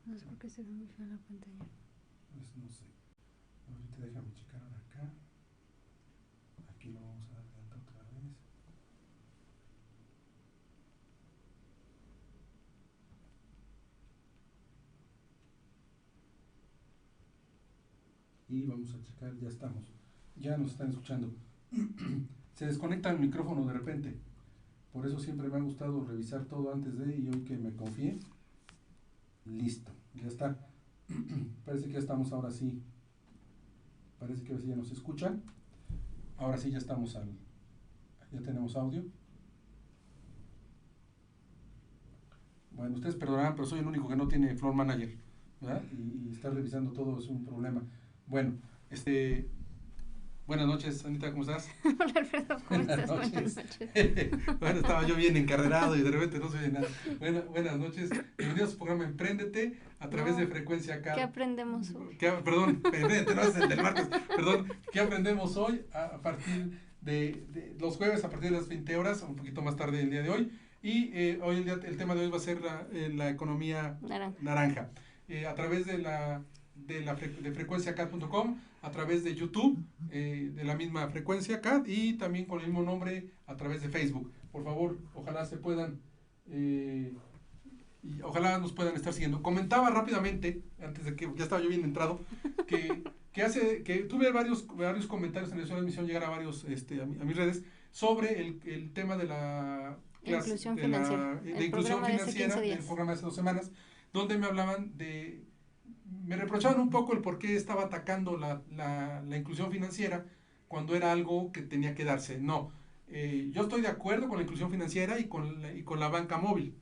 No sé por qué se ve muy fea la pantalla. Pues no sé. Ahorita déjame checar acá. Aquí lo vamos a dar de alta otra vez. Y vamos a checar, ya estamos. Ya nos están escuchando. Se desconecta el micrófono de repente. Por eso siempre me ha gustado revisar todo antes de, y hoy que me confié, listo, ya está. Parece que ya estamos ahora sí. Parece que ahora sí ya nos escuchan. Ahora sí ya estamos ya tenemos audio. Bueno, ustedes perdonarán, pero soy el único que no tiene Floor Manager, ¿verdad? Y estar revisando todo es un problema. Bueno, buenas noches, Anita, ¿cómo estás? Hola Alfredo, ¿cómo estás? Buenas Buenas noches. noches. Bueno, estaba yo bien encarrerado y de repente no se oye nada. Buenas noches. Bienvenidos a su programa Empréndete a través de Frecuencia Acá. ¿Qué aprendemos hoy? Perdón, Empréndete, no es el del martes. Perdón, ¿qué aprendemos hoy a partir de los jueves a partir de las 20 horas, un poquito más tarde el día de hoy? Y hoy el tema de hoy va a ser la economía naranja. A través de frecuenciacat.com, a través de YouTube, de la misma Frecuencia Cat, y también con el mismo nombre a través de Facebook. Por favor, ojalá se puedan, y ojalá nos puedan estar siguiendo. Comentaba rápidamente, antes de que ya estaba yo bien entrado, que tuve varios comentarios en la emisión, llegar a varios, a mis redes, sobre el tema de la inclusión financiera, de inclusión financiera del programa de hace 2 semanas, donde me hablaban me reprochaban un poco el por qué estaba atacando la inclusión financiera cuando era algo que tenía que darse. No, yo estoy de acuerdo con la inclusión financiera y con la banca móvil.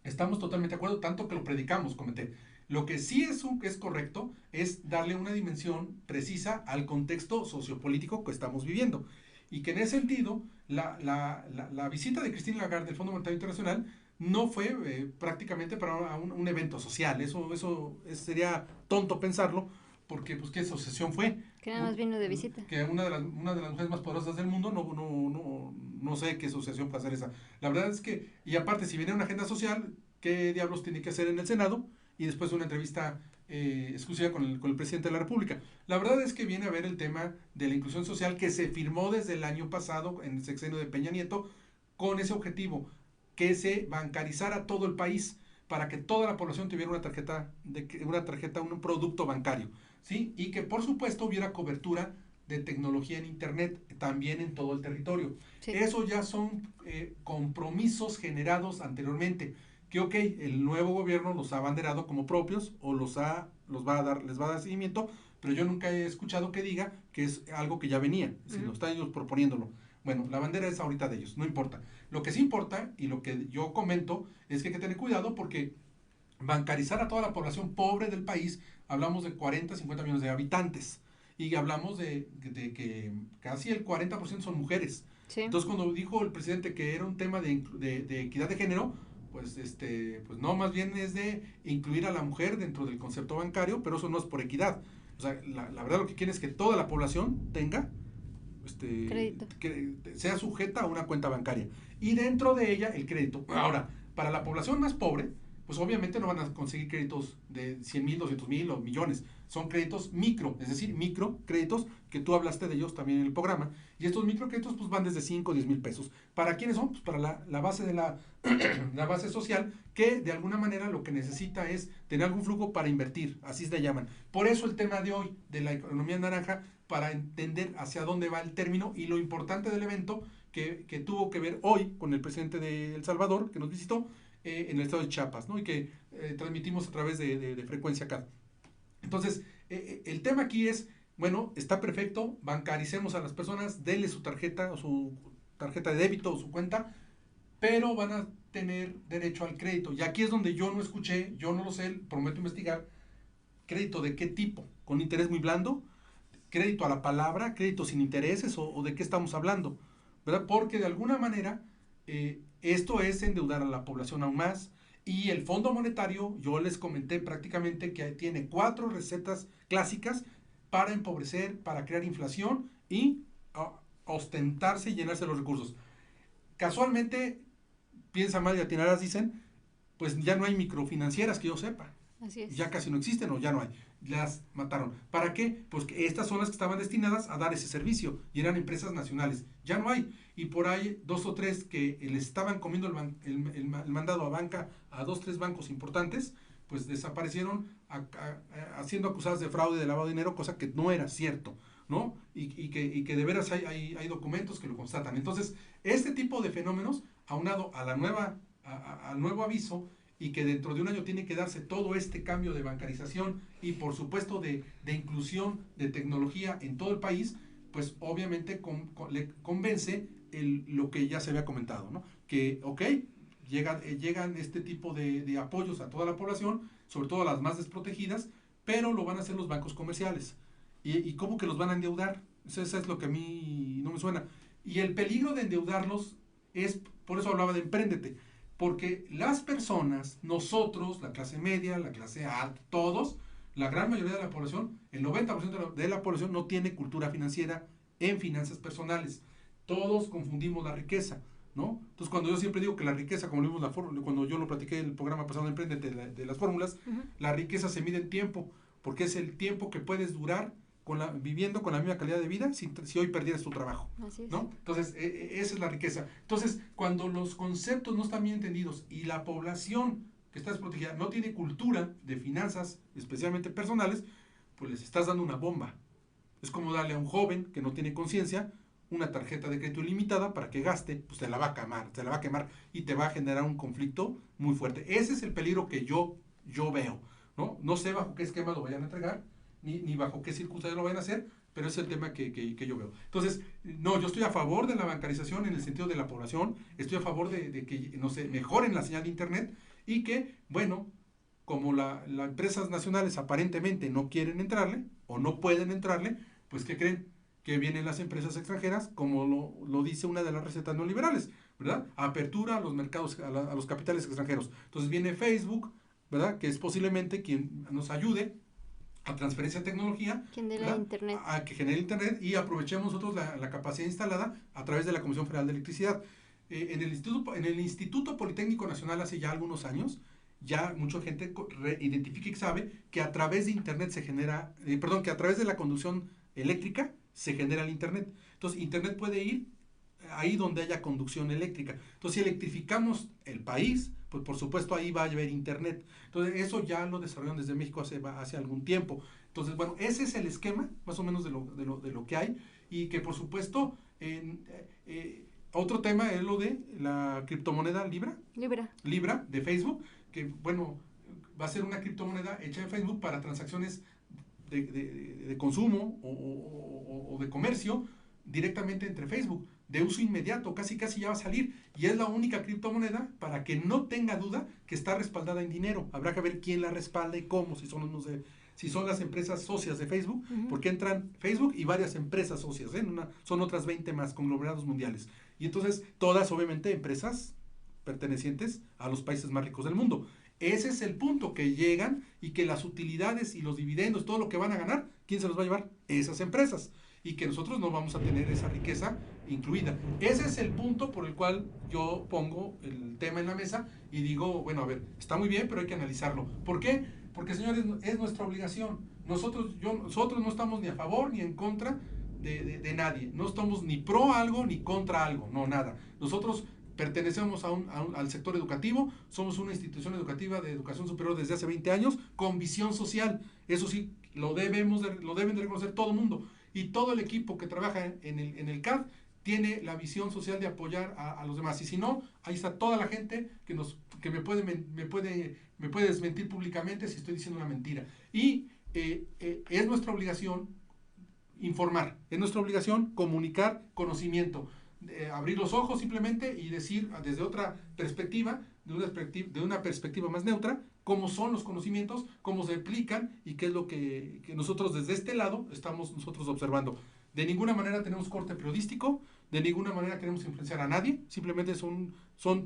Estamos totalmente de acuerdo, tanto que lo predicamos, comenté. Lo que sí es correcto es darle una dimensión precisa al contexto sociopolítico que estamos viviendo. Y que en ese sentido, la visita de Christine Lagarde del Fondo Monetario Internacional no fue prácticamente para un evento social. Eso sería tonto pensarlo, porque pues qué asociación fue. Que nada más vino de visita. Que una de las mujeres más poderosas del mundo, no sé qué asociación puede hacer esa. La verdad es que, y aparte, si viene una agenda social, ¿qué diablos tiene que hacer en el Senado? Y después de una entrevista exclusiva con el presidente de la República. La verdad es que viene a ver el tema de la inclusión social que se firmó desde el año pasado, en el sexenio de Peña Nieto, con ese objetivo, que se bancarizara todo el país, para que toda la población tuviera una tarjeta, un producto bancario, ¿sí? Y que por supuesto hubiera cobertura de tecnología en internet, también en todo el territorio. Sí. Eso ya son compromisos generados anteriormente, que ok, el nuevo gobierno los ha abanderado como propios, o les va a dar seguimiento, pero yo nunca he escuchado que diga que es algo que ya venía, si lo están ellos proponiéndolo. Bueno, la bandera es ahorita de ellos, no importa. Lo que sí importa, y lo que yo comento, es que hay que tener cuidado, porque bancarizar a toda la población pobre del país, hablamos de 40, 50 millones de habitantes, y hablamos de que casi el 40% son mujeres. Sí. Entonces, cuando dijo el presidente que era un tema de equidad de género, pues no, más bien es de incluir a la mujer dentro del concepto bancario, pero eso no es por equidad. O sea, la verdad lo que quieren es que toda la población tenga crédito, que sea sujeta a una cuenta bancaria, y dentro de ella el crédito. Ahora, para la población más pobre, pues obviamente no van a conseguir créditos de 100,000, 200,000 o millones. Son créditos micro, es decir, microcréditos, que tú hablaste de ellos también en el programa. Y estos microcréditos pues van desde 5 o 10 mil pesos. ¿Para quiénes son? Pues para la base de la base social, que de alguna manera lo que necesita es tener algún flujo para invertir, así se le llaman. Por eso el tema de hoy de la economía naranja, para entender hacia dónde va el término, y lo importante del evento que tuvo que ver hoy con el presidente de El Salvador, que nos visitó, en el estado de Chiapas, ¿no? Y que transmitimos a través de Frecuencia Acá. Entonces, el tema aquí es, bueno, está perfecto, bancaricemos a las personas, denle su tarjeta, o su tarjeta de débito, o su cuenta, pero van a tener derecho al crédito. Y aquí es donde yo no escuché, yo no lo sé, prometo investigar, crédito de qué tipo, con interés muy blando, crédito a la palabra, crédito sin intereses, o de qué estamos hablando, ¿verdad? Porque de alguna manera esto es endeudar a la población aún más. Y el Fondo Monetario, yo les comenté prácticamente que tiene 4 recetas clásicas para empobrecer, para crear inflación y ostentarse y llenarse los recursos. Casualmente, piensa mal y atinarás, dicen, pues ya no hay microfinancieras que yo sepa. Así es. Ya casi no existen o ya no hay. Las mataron. ¿Para qué? Pues que estas son las que estaban destinadas a dar ese servicio y eran empresas nacionales. Ya no hay. Y por ahí 2 o 3 que les estaban comiendo el mandado a banca, a 2, 3 bancos importantes, pues desaparecieron siendo acusadas de fraude, de lavado de dinero, cosa que no era cierto, ¿no? Y que de veras hay documentos que lo constatan. Entonces, este tipo de fenómenos, aunado a al nuevo aviso, y que dentro de un año tiene que darse todo este cambio de bancarización y por supuesto de inclusión de tecnología en todo el país, pues obviamente le convence lo que ya se había comentado, ¿no? Que, ok, llegan este tipo de apoyos a toda la población, sobre todo a las más desprotegidas, pero lo van a hacer los bancos comerciales. ¿Y cómo que los van a endeudar? Eso es lo que a mí no me suena. Y el peligro de endeudarlos es, por eso hablaba de Emprendete, porque las personas, nosotros, la clase media, la clase alta, todos, la gran mayoría de la población, el 90% de la población no tiene cultura financiera en finanzas personales. Todos confundimos la riqueza, ¿no? Entonces, cuando yo siempre digo que la riqueza, como lo vimos cuando yo lo platiqué en el programa pasado de Emprendete, de las fórmulas, la riqueza se mide en tiempo, porque es el tiempo que puedes durar viviendo con la misma calidad de vida si hoy perdieras tu trabajo. Así es. ¿No? Entonces, esa es la riqueza. Entonces, cuando los conceptos no están bien entendidos y la población que está desprotegida no tiene cultura de finanzas, especialmente personales, pues les estás dando una bomba. Es como darle a un joven que no tiene conciencia una tarjeta de crédito ilimitada para que gaste, pues te la va a quemar y te va a generar un conflicto muy fuerte. Ese es el peligro que yo veo, ¿no? No sé bajo qué esquema lo vayan a entregar, ni bajo qué circunstancias lo vayan a hacer, pero es el tema que yo veo. Entonces, no, yo estoy a favor de la bancarización en el sentido de la población, estoy a favor de que, no sé, mejoren la señal de internet y que, bueno, como las empresas nacionales aparentemente no quieren entrarle o no pueden entrarle, pues ¿qué creen? Que vienen las empresas extranjeras, como lo dice una de las recetas neoliberales, ¿verdad? Apertura a los mercados, a los capitales extranjeros. Entonces viene Facebook, ¿verdad? Que es posiblemente quien nos ayude a transferencia de tecnología, a que genere internet y aprovechemos nosotros la capacidad instalada a través de la Comisión Federal de Electricidad. En el Instituto Politécnico Nacional hace ya algunos años, ya mucha gente identifica y sabe que a través de internet se genera, que a través de la conducción eléctrica se genera el internet. Entonces, internet puede ir ahí donde haya conducción eléctrica. Entonces, si electrificamos el país, pues por supuesto ahí va a haber internet. Entonces, eso ya lo desarrollaron desde México hace algún tiempo. Entonces, bueno, ese es el esquema, más o menos de lo que hay, y que por supuesto, otro tema es lo de la criptomoneda Libra de Facebook, que bueno, va a ser una criptomoneda hecha en Facebook para transacciones de consumo o de comercio directamente entre Facebook, de uso inmediato, casi ya va a salir, y es la única criptomoneda para que no tenga duda que está respaldada en dinero. Habrá que ver quién la respalda y cómo, si son las empresas socias de Facebook, porque entran Facebook y varias empresas socias, son otras 20 más conglomerados mundiales, y entonces todas obviamente empresas pertenecientes a los países más ricos del mundo. Ese es el punto, que llegan y que las utilidades y los dividendos, todo lo que van a ganar, ¿quién se los va a llevar? Esas empresas. Y que nosotros no vamos a tener esa riqueza incluida. Ese es el punto por el cual yo pongo el tema en la mesa y digo, bueno, a ver, está muy bien, pero hay que analizarlo. ¿Por qué? Porque, señores, es nuestra obligación. Nosotros no estamos ni a favor ni en contra de nadie. No estamos ni pro algo ni contra algo, no, nada. Nosotros pertenecemos al sector educativo, somos una institución educativa de educación superior desde hace 20 años, con visión social. Eso sí, lo deben de reconocer todo el mundo. Y todo el equipo que trabaja en el CAD tiene la visión social de apoyar a los demás. Y si no, ahí está toda la gente que me puede desmentir públicamente si estoy diciendo una mentira. Y es nuestra obligación informar, es nuestra obligación comunicar conocimiento. Abrir los ojos simplemente y decir desde otra perspectiva, de una perspectiva más neutra, cómo son los conocimientos, cómo se aplican y qué es lo que nosotros desde este lado estamos nosotros observando. De ninguna manera tenemos corte periodístico, de ninguna manera queremos influenciar a nadie, simplemente son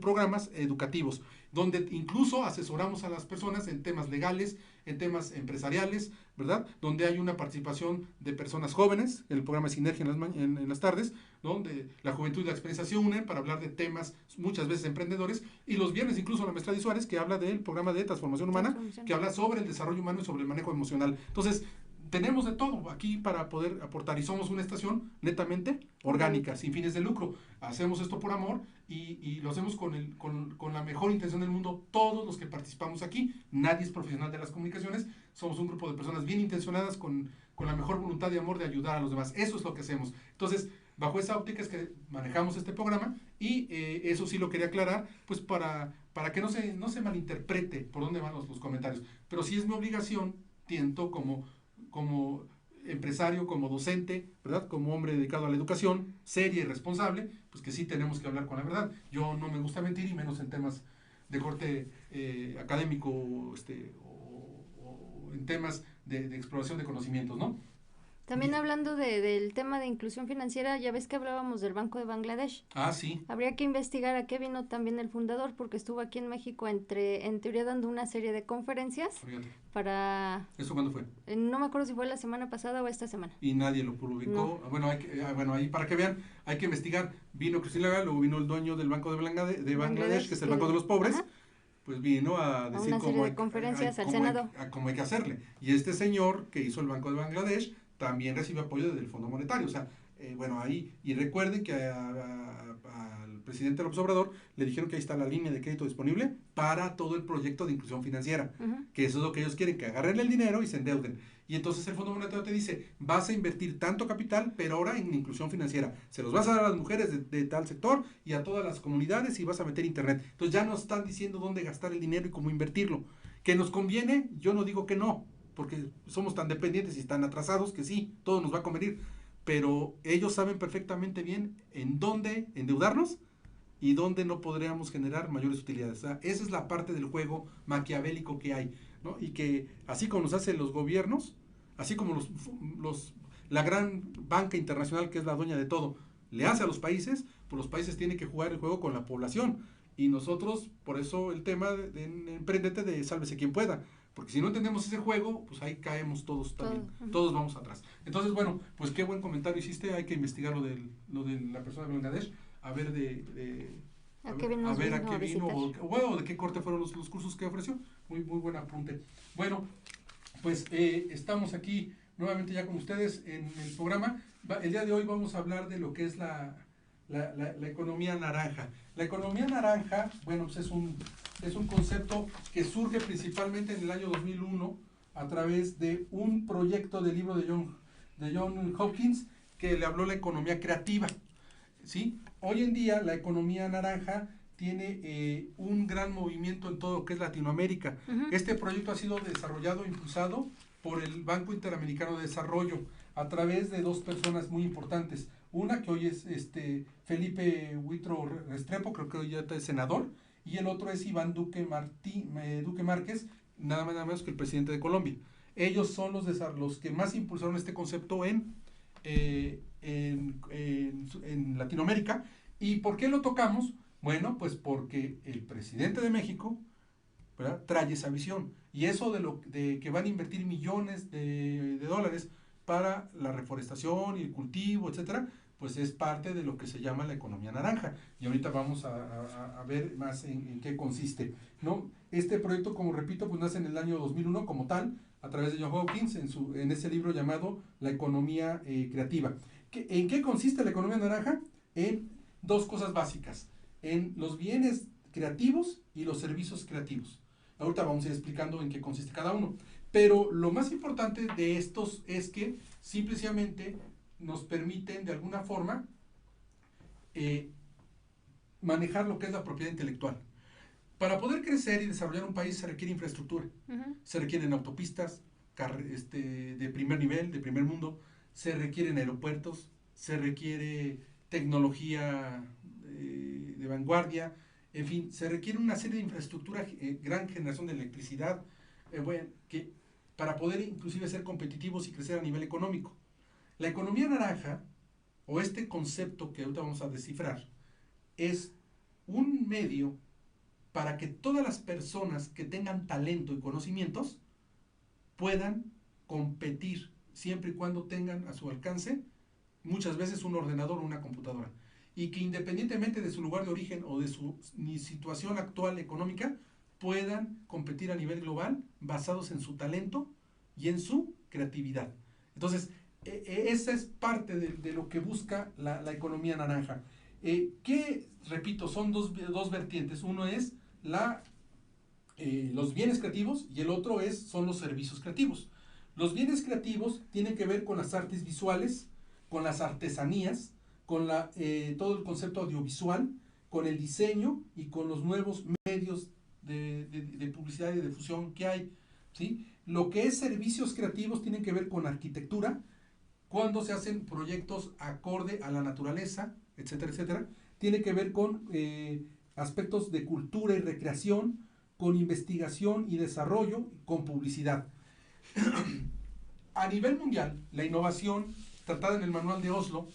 programas educativos, donde incluso asesoramos a las personas en temas legales, en temas empresariales, ¿verdad? Donde hay una participación de personas jóvenes, en el programa Sinergia en las tardes, donde la juventud y la experiencia se unen para hablar de temas muchas veces emprendedores, y los viernes incluso la maestra Di Suárez, que habla del programa de transformación humana, que habla sobre el desarrollo humano y sobre el manejo emocional. Entonces, tenemos de todo aquí para poder aportar, y somos una estación netamente orgánica, sin fines de lucro. Hacemos esto por amor y lo hacemos con la mejor intención del mundo, todos los que participamos aquí. Nadie es profesional de las comunicaciones, somos un grupo de personas bien intencionadas con la mejor voluntad y amor de ayudar a los demás. Eso es lo que hacemos. Entonces, bajo esa óptica es que manejamos este programa, y eso sí lo quería aclarar, pues para que no se malinterprete por dónde van los comentarios. Pero sí es mi obligación, tiento como empresario, como docente, ¿verdad? Como hombre dedicado a la educación, seria y responsable, pues que sí tenemos que hablar con la verdad. Yo no me gusta mentir, y menos en temas de corte académico, o en temas de exploración de conocimientos, ¿no? También hablando del tema de inclusión financiera, ya ves que hablábamos del Banco de Bangladesh. Ah, sí. Habría que investigar a qué vino también el fundador, porque estuvo aquí en México en teoría dando una serie de conferencias. Fíjate. para... ¿Eso cuándo fue? No me acuerdo si fue la semana pasada o esta semana. Y nadie lo publicó. No. Bueno, ahí para que vean, hay que investigar. Vino Cristina Lagarde, luego vino el dueño del Banco de Bangladesh, que es el Banco de los Pobres. Ajá. Pues vino a decir cómo de conferencias al Senado. Cómo hay que hacerle. Y este señor que hizo el Banco de Bangladesh también recibe apoyo del Fondo Monetario. O sea, bueno, ahí, y recuerden que al presidente López Obrador le dijeron que ahí está la línea de crédito disponible para todo el proyecto de inclusión financiera, que eso es lo que ellos quieren, que agarren el dinero y se endeuden. Y entonces el Fondo Monetario te dice, vas a invertir tanto capital, pero ahora en inclusión financiera. Se los vas a dar a las mujeres de tal sector y a todas las comunidades, y vas a meter internet. Entonces ya nos están diciendo dónde gastar el dinero y cómo invertirlo. ¿Que nos conviene? Yo no digo que no, porque somos tan dependientes y tan atrasados que sí, todo nos va a convenir. Pero ellos saben perfectamente bien en dónde endeudarnos y dónde no podríamos generar mayores utilidades. O sea, esa es la parte del juego maquiavélico que hay, ¿no? Y que así como nos hacen los gobiernos, así como la gran banca internacional, que es la dueña de todo, le hace a los países, pues los países tienen que jugar el juego con la población. Y nosotros, por eso el tema de emprendete de sálvese quien pueda. Porque si no entendemos ese juego, pues ahí caemos todos también. Todos vamos atrás. Entonces, bueno, pues qué buen comentario hiciste. Hay que investigar lo de la persona de Bangladesh. A ver a qué vino, o de qué corte fueron los cursos que ofreció. Muy buen apunte. Bueno, pues estamos aquí nuevamente ya con ustedes en el programa. El día de hoy vamos a hablar de lo que es la economía naranja. La economía naranja, bueno, pues es un concepto que surge principalmente en el año 2001 a través de un proyecto de libro de John Hopkins, que le habló la economía creativa, ¿sí? Hoy en día la economía naranja tiene un gran movimiento en todo lo que es Latinoamérica. Este proyecto ha sido desarrollado e impulsado por el Banco Interamericano de Desarrollo a través de dos personas muy importantes. Una que hoy es Felipe Huitro Restrepo, creo que hoy ya es senador, y el otro es Iván Duque Márquez, nada más nada menos que el presidente de Colombia. Ellos son los que más impulsaron este concepto en Latinoamérica. ¿Y por qué lo tocamos? Bueno, pues porque el presidente de México, ¿verdad?, trae esa visión. Y eso de que van a invertir millones de dólares para la reforestación y el cultivo, etcétera, pues es parte de lo que se llama la economía naranja. Y ahorita vamos a ver más en qué consiste, ¿no? Este proyecto, como repito, pues nace en el año 2001 como tal, a través de John Hopkins, en ese libro llamado La economía creativa. ¿En qué consiste la economía naranja? En dos cosas básicas: en los bienes creativos y los servicios creativos. Ahorita vamos a ir explicando en qué consiste cada uno. Pero lo más importante de estos es que simplemente nos permiten de alguna forma manejar lo que es la propiedad intelectual. Para poder crecer y desarrollar un país se requiere infraestructura. Se requieren autopistas de primer nivel, de primer mundo, se requieren aeropuertos, se requiere tecnología de vanguardia, en fin, se requiere una serie de infraestructura, gran generación de electricidad, para poder inclusive ser competitivos y crecer a nivel económico. La economía naranja, o este concepto que ahorita vamos a descifrar, es un medio para que todas las personas que tengan talento y conocimientos puedan competir siempre y cuando tengan a su alcance muchas veces un ordenador o una computadora, y que independientemente de su lugar de origen o de su situación actual económica, puedan competir a nivel global basados en su talento y en su creatividad. Entonces, esa es parte de lo que busca la economía naranja. Que, repito, son dos vertientes. Uno es los bienes creativos y el otro son los servicios creativos. Los bienes creativos tienen que ver con las artes visuales, con las artesanías, con todo el concepto audiovisual, con el diseño y con los nuevos medios de publicidad y de difusión que hay, ¿sí? Lo que es servicios creativos tienen que ver con arquitectura, cuando se hacen proyectos acorde a la naturaleza, etcétera, etcétera. Tiene que ver con aspectos de cultura y recreación, con investigación y desarrollo, con publicidad. A nivel mundial, la innovación, tratada en el Manual de Oslo,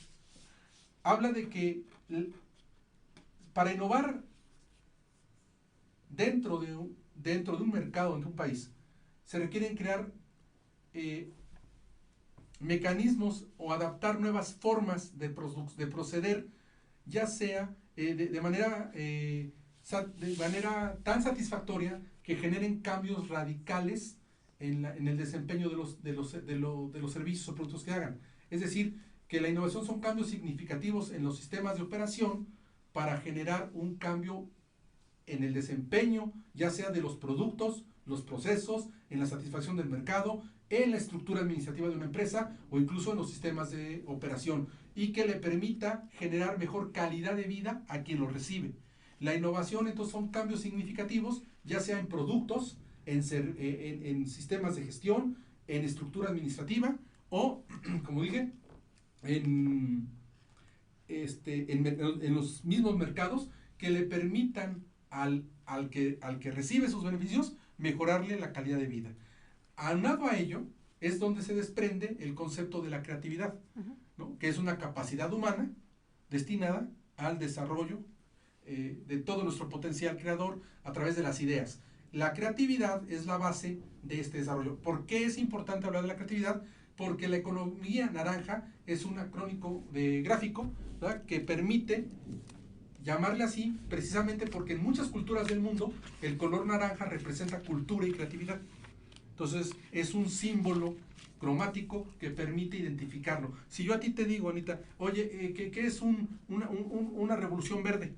habla de que para innovar dentro de un mercado, dentro de un país, se requieren crear mecanismos o adaptar nuevas formas de proceder, ya sea de manera tan satisfactoria que generen cambios radicales en el desempeño de los servicios o productos que hagan. Es decir, que la innovación son cambios significativos en los sistemas de operación para generar un cambio en el desempeño, ya sea de los productos, los procesos, en la satisfacción del mercado, en la estructura administrativa de una empresa o incluso en los sistemas de operación, y que le permita generar mejor calidad de vida a quien lo recibe. La innovación entonces son cambios significativos, ya sea en productos, en sistemas de gestión, en estructura administrativa o, como dije, en los mismos mercados, que le permitan al que recibe sus beneficios mejorarle la calidad de vida. Aunado a ello es donde se desprende el concepto de la creatividad, ¿no? Que es una capacidad humana destinada al desarrollo de todo nuestro potencial creador a través de las ideas. La creatividad es la base de este desarrollo. ¿Por qué es importante hablar de la creatividad? Porque la economía naranja es un acrónimo gráfico, ¿verdad?, que permite llamarle así precisamente porque en muchas culturas del mundo el color naranja representa cultura y creatividad. Entonces es un símbolo cromático que permite identificarlo. Si yo a ti te digo, Anita, oye, ¿qué es una revolución verde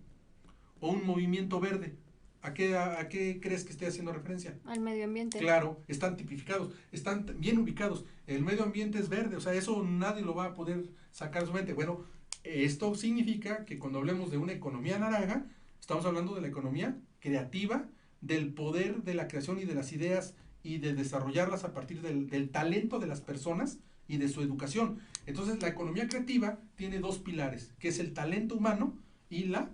o un movimiento verde? ¿A qué crees que esté haciendo referencia? Al medio ambiente. Claro, están tipificados, están bien ubicados. El medio ambiente es verde, o sea, eso nadie lo va a poder sacar de su mente. Bueno, esto significa que cuando hablemos de una economía naranja, estamos hablando de la economía creativa, del poder de la creación y de las ideas y de desarrollarlas a partir del talento de las personas y de su educación. Entonces, la economía creativa tiene dos pilares, que es el talento humano y la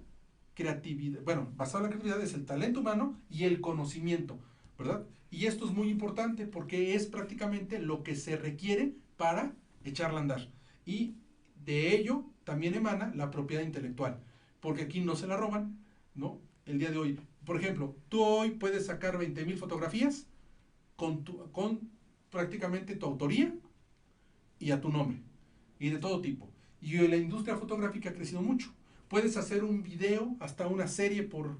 creatividad. Bueno, basado en la creatividad es el talento humano y el conocimiento, ¿verdad? Y esto es muy importante porque es prácticamente lo que se requiere para echarla a andar. Y de ello también emana la propiedad intelectual, porque aquí no se la roban, ¿no? El día de hoy, por ejemplo, tú hoy puedes sacar 20,000 fotografías con prácticamente tu autoría y a tu nombre, y de todo tipo. Y la industria fotográfica ha crecido mucho. Puedes hacer un video, hasta una serie por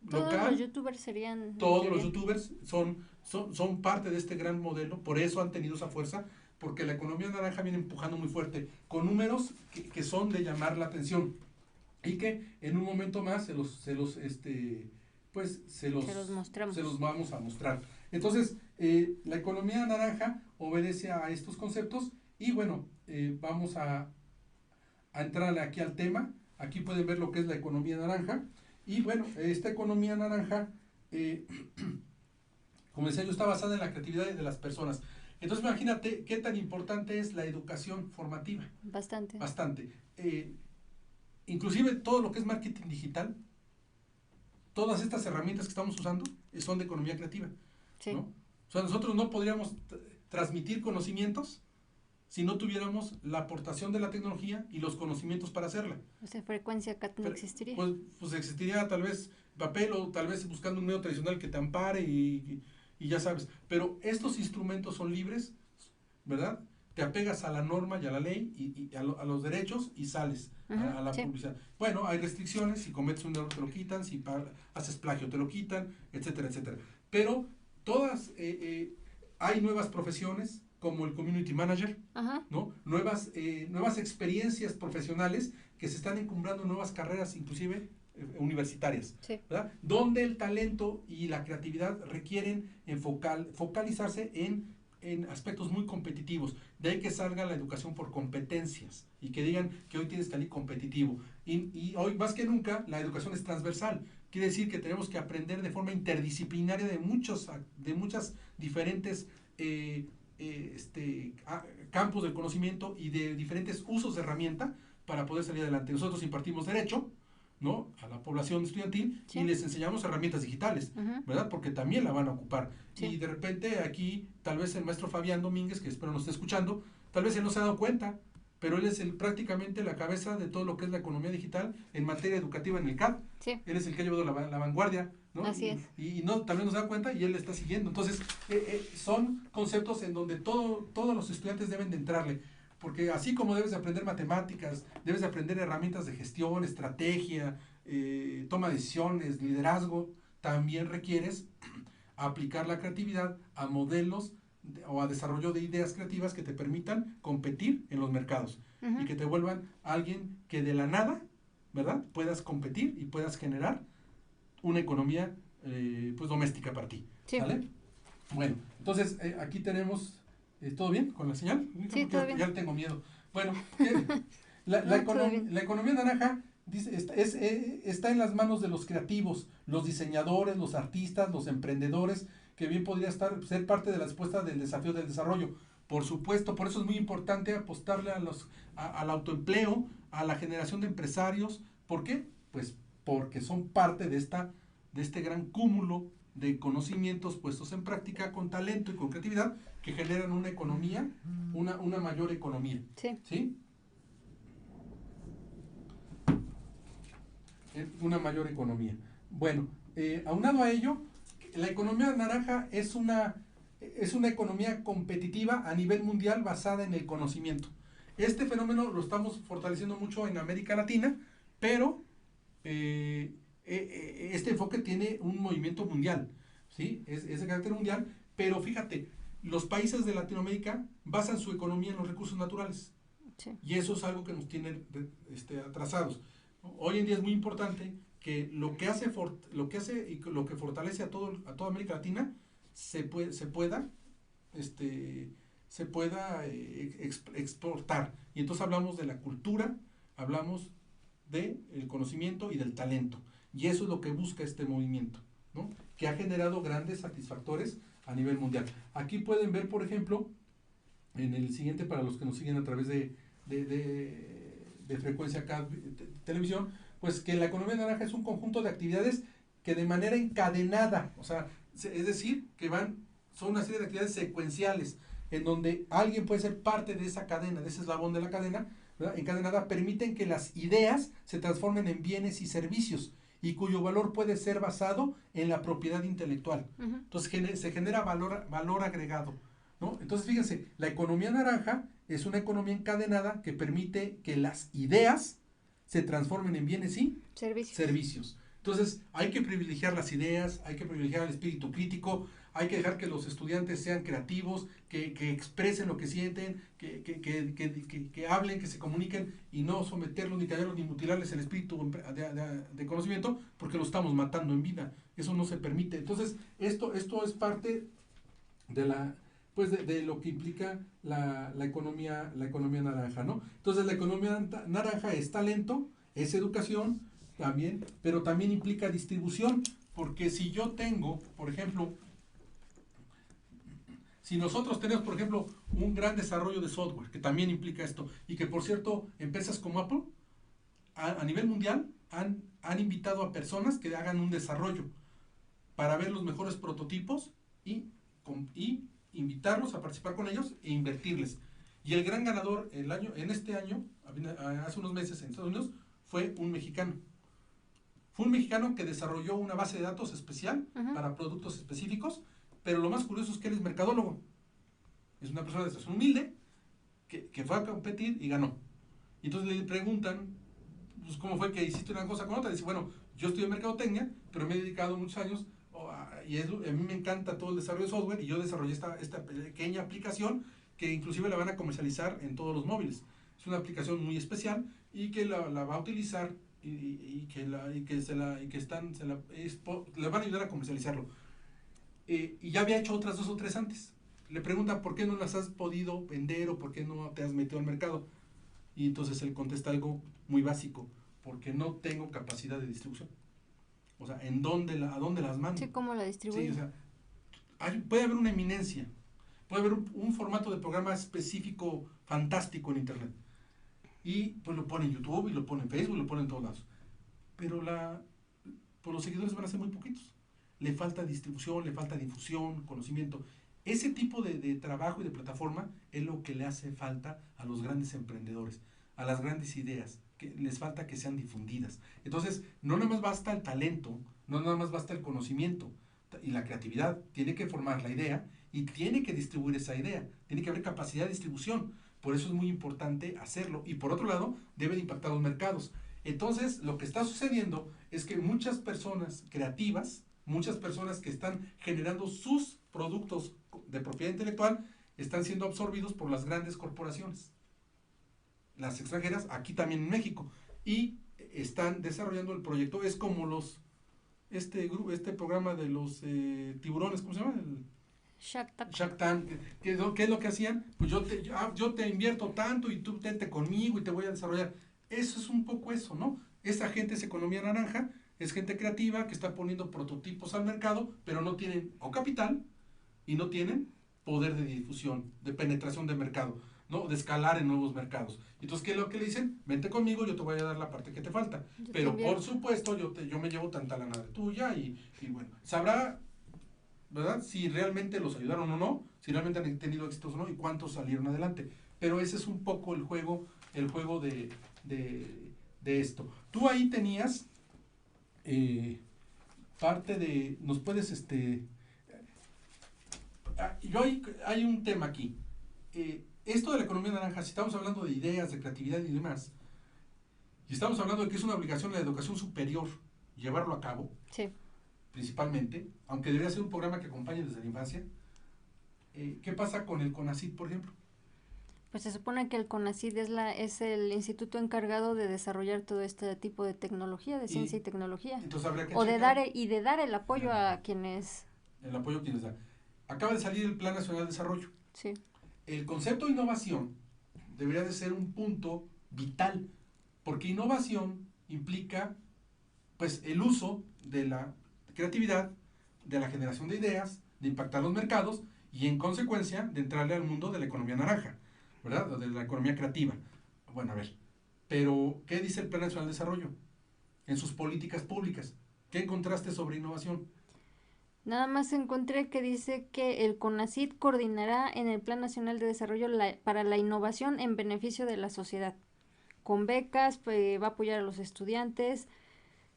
Todos local. los youtubers serían... Todos los youtubers son parte de este gran modelo, por eso han tenido esa fuerza, porque la economía naranja viene empujando muy fuerte, con números que son de llamar la atención, y que en un momento más se los vamos a mostrar. Entonces, la economía naranja obedece a estos conceptos, y bueno, vamos a entrar aquí al tema. Aquí pueden ver lo que es la economía naranja. Y bueno, esta economía naranja, como decía yo, está basada en la creatividad de las personas. Entonces imagínate qué tan importante es la educación formativa. Bastante. Bastante. Inclusive todo lo que es marketing digital, todas estas herramientas que estamos usando son de economía creativa. Sí. ¿No? O sea, nosotros no podríamos transmitir conocimientos si no tuviéramos la aportación de la tecnología y los conocimientos para hacerla. O sea, frecuencia acá no existiría. Pues existiría tal vez papel, o tal vez buscando un medio tradicional que te ampare y ya sabes. Pero estos instrumentos son libres, ¿verdad? Te apegas a la norma y a la ley y a los derechos y sales a la publicidad. Bueno, hay restricciones, si cometes un error te lo quitan, si haces plagio te lo quitan, etcétera, etcétera. Pero todas, hay nuevas profesiones como el community manager, ¿no? Nuevas experiencias profesionales que se están encumbrando, nuevas carreras, inclusive universitarias, ¿verdad? Donde el talento y la creatividad requieren focalizarse en aspectos muy competitivos. De ahí que salga la educación por competencias y que digan que hoy tienes que salir competitivo. Y hoy más que nunca la educación es transversal. Quiere decir que tenemos que aprender de forma interdisciplinaria de muchas diferentes campos del conocimiento y de diferentes usos de herramienta para poder salir adelante. Nosotros impartimos derecho, ¿no?, a la población estudiantil, y les enseñamos herramientas digitales, ¿verdad? Porque también la van a ocupar. Y de repente aquí, tal vez el maestro Fabián Domínguez, que espero nos esté escuchando, tal vez él no se ha dado cuenta, pero él es prácticamente la cabeza de todo lo que es la economía digital en materia educativa en el CAD. Él es el que ha llevado la vanguardia, ¿no? Así es. Y no, tal vez no se da cuenta y él le está siguiendo. Entonces, son conceptos en donde todos los estudiantes deben de entrarle. Porque así como debes de aprender matemáticas, debes de aprender herramientas de gestión, estrategia, toma de decisiones, liderazgo, también requieres aplicar la creatividad a modelos o a desarrollo de ideas creativas que te permitan competir en los mercados y que te vuelvan alguien que de la nada, ¿verdad?, puedas competir y puedas generar una economía pues doméstica para ti. ¿Vale? Bueno, entonces aquí tenemos... ¿Todo bien con la señal? Sí, todo bien. Ya le tengo miedo. Bueno, la economía naranja dice, está en las manos de los creativos, los diseñadores, los artistas, los emprendedores, que bien podría ser parte de la respuesta del desafío del desarrollo. Por supuesto, por eso es muy importante apostarle al autoempleo, a la generación de empresarios. ¿Por qué? Pues porque son parte de este gran cúmulo de conocimientos puestos en práctica con talento y con creatividad que generan una economía, una mayor economía. ¿Sí? Una mayor economía. Bueno, aunado a ello, la economía naranja es una economía competitiva a nivel mundial basada en el conocimiento. Este fenómeno lo estamos fortaleciendo mucho en América Latina, pero este enfoque tiene un movimiento mundial, ¿sí? Es de carácter mundial, pero fíjate, los países de Latinoamérica basan su economía en los recursos naturales, y eso es algo que nos tiene atrasados. Hoy en día es muy importante que lo que hace y lo que fortalece a toda América Latina se pueda exportar. Y entonces hablamos de la cultura, hablamos del conocimiento y del talento. Y eso es lo que busca este movimiento, ¿no?, que ha generado grandes satisfactores a nivel mundial. Aquí pueden ver, por ejemplo, en el siguiente, para los que nos siguen a través de frecuencia acá, televisión, pues que la economía naranja es un conjunto de actividades que de manera encadenada, o sea, es decir, que son una serie de actividades secuenciales, en donde alguien puede ser parte de esa cadena, de ese eslabón de la cadena, ¿verdad?, encadenada, permiten que las ideas se transformen en bienes y servicios, y cuyo valor puede ser basado en la propiedad intelectual. Entonces se genera valor agregado, ¿no? Entonces fíjense, la economía naranja es una economía encadenada que permite que las ideas se transformen en bienes y servicios. Entonces hay que privilegiar las ideas, hay que privilegiar el espíritu crítico, hay que dejar que los estudiantes sean creativos, que expresen lo que sienten, que hablen, que se comuniquen, y no someterlos, ni callarlos, ni mutilarles el espíritu de conocimiento, porque lo estamos matando en vida. Eso no se permite. Entonces, esto es parte de lo que implica la economía naranja, ¿no? Entonces, la economía naranja es talento, es educación también, pero también implica distribución, porque si yo tengo, por ejemplo, si nosotros tenemos, por ejemplo, un gran desarrollo de software, que también implica esto, y que, por cierto, empresas como Apple, a nivel mundial, han invitado a personas que hagan un desarrollo para ver los mejores prototipos y invitarlos a participar con ellos e invertirles. Y el gran ganador este año, hace unos meses en Estados Unidos, fue un mexicano. Fue un mexicano que desarrolló una base de datos especial para productos específicos, pero lo más curioso es que él es mercadólogo. Es una persona de situación humilde que fue a competir y ganó. Y entonces le preguntan, pues, ¿cómo fue que hiciste una cosa con otra? Dice, bueno, yo estudié mercadotecnia, pero me he dedicado muchos años, y a mí me encanta todo el desarrollo de software, y yo desarrollé esta pequeña aplicación que inclusive la van a comercializar en todos los móviles. Es una aplicación muy especial y que la va a utilizar le van a ayudar a comercializarlo. Y ya había hecho otras 2 o 3 antes. Le pregunta por qué no las has podido vender o por qué no te has metido al mercado. Y entonces él contesta algo muy básico: porque no tengo capacidad de distribución. O sea, ¿a dónde las mando? Sí, ¿cómo la distribuye? Sí, o sea, puede haber una eminencia, puede haber un formato de programa específico fantástico en internet. Y pues lo pone en YouTube, y lo pone en Facebook, y lo pone en todos lados. Pero pues los seguidores van a ser muy poquitos. Le falta distribución, le falta difusión, conocimiento. Ese tipo de trabajo y de plataforma es lo que le hace falta a los grandes emprendedores, a las grandes ideas, que les falta que sean difundidas. Entonces, no nada más basta el talento, no nada más basta el conocimiento y la creatividad. Tiene que formar la idea y tiene que distribuir esa idea. Tiene que haber capacidad de distribución. Por eso es muy importante hacerlo. Y por otro lado, debe de impactar los mercados. Entonces, lo que está sucediendo es que muchas personas creativas, muchas personas que están generando sus productos de propiedad intelectual, están siendo absorbidos por las grandes corporaciones, las extranjeras, aquí también en México, y están desarrollando el proyecto. Es como este programa de los tiburones, ¿cómo se llama? Shark Tank. ¿Qué es lo que hacían? Pues yo te invierto tanto y tú vente conmigo y te voy a desarrollar. Eso es un poco eso, ¿no? Esa gente es economía naranja, es gente creativa que está poniendo prototipos al mercado, pero no tienen o capital y no tienen poder de difusión, de penetración de mercado, ¿no? De escalar en nuevos mercados. Entonces, ¿qué es lo que le dicen? Vente conmigo, yo te voy a dar la parte que te falta. Pero por supuesto, yo me llevo tanta lana de tuya y bueno, sabrá, ¿verdad?, si realmente los ayudaron o no, si realmente han tenido éxitos o no y cuántos salieron adelante. Pero ese es un poco el juego de esto. Tú ahí tenías parte de, nos puedes, hay un tema aquí. Esto de la economía naranja, si estamos hablando de ideas, de creatividad y demás, y estamos hablando de que es una obligación de la educación superior llevarlo a cabo, sí, principalmente, aunque debería ser un programa que acompañe desde la infancia. ¿Qué pasa con el CONACYT, por ejemplo? Pues se supone que el CONACYT es el instituto encargado de desarrollar todo este tipo de tecnología, de ciencia y tecnología. Entonces habría que de dar el apoyo a quienes... El apoyo a quienes dan. Acaba de salir el Plan Nacional de Desarrollo. Sí. El concepto de innovación debería de ser un punto vital, porque innovación implica, pues, el uso de la creatividad, de la generación de ideas, de impactar los mercados y, en consecuencia, de entrarle al mundo de la economía naranja, ¿verdad? O de la economía creativa. Bueno, a ver, pero ¿qué dice el Plan Nacional de Desarrollo en sus políticas públicas? ¿Qué encontraste sobre innovación? Nada más encontré que dice que el CONACYT coordinará en el Plan Nacional de Desarrollo para la innovación en beneficio de la sociedad. Con becas, va a apoyar a los estudiantes.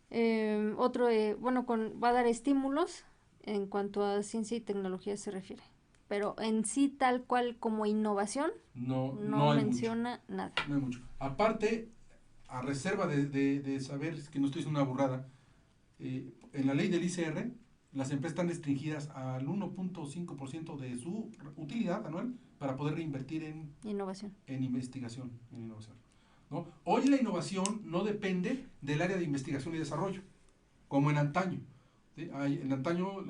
Va a dar estímulos en cuanto a ciencia y tecnología se refiere. Pero en sí, tal cual como innovación, no menciona nada. No hay mucho. Aparte, a reserva de saber que no estoy diciendo una burrada, en la ley del ICR, las empresas están restringidas al 1.5% de su utilidad anual para poder reinvertir en innovación, en investigación, en innovación, ¿no? Hoy la innovación no depende del área de investigación y desarrollo, como en antaño. ¿Sí? En antaño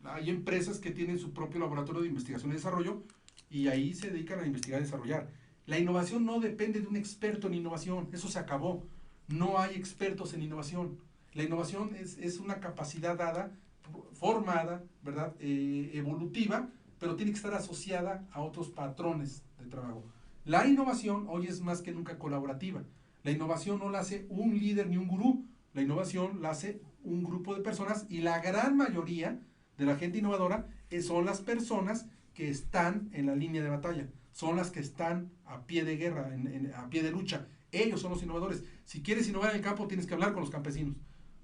hay empresas que tienen su propio laboratorio de investigación y desarrollo y ahí se dedican a investigar y desarrollar. La innovación no depende de un experto en innovación, eso se acabó. No hay expertos en innovación. La innovación es una capacidad dada, formada, ¿verdad?, evolutiva, pero tiene que estar asociada a otros patrones de trabajo. La innovación hoy es más que nunca colaborativa. La innovación no la hace un líder ni un gurú. La innovación la hace un grupo de personas y la gran mayoría de la gente innovadora son las personas que están en la línea de batalla, son las que están a pie de guerra, a pie de lucha. Ellos son los innovadores. Si quieres innovar en el campo, tienes que hablar con los campesinos,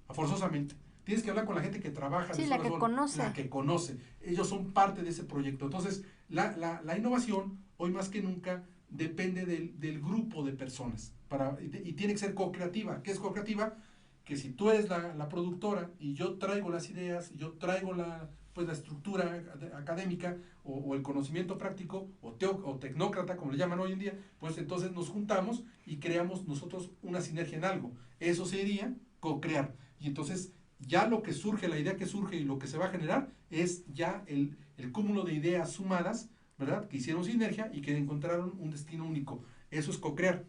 forzosamente. tienes que hablar con la gente que trabaja Sí, de la sol a que sol, conoce. la que conoce. Ellos son parte de ese proyecto. Entonces, la innovación, hoy más que nunca, depende del grupo de personas. Y tiene que ser co-creativa. ¿Qué es co-creativa? Que si tú eres la productora y yo traigo las ideas, yo traigo la estructura académica o el conocimiento práctico o tecnócrata, como le llaman hoy en día, pues entonces nos juntamos y creamos nosotros una sinergia en algo. Eso sería co-crear. Y entonces ya lo que surge, la idea que surge y lo que se va a generar es ya el cúmulo de ideas sumadas, ¿verdad? Que hicieron sinergia y que encontraron un destino único. Eso es co-crear.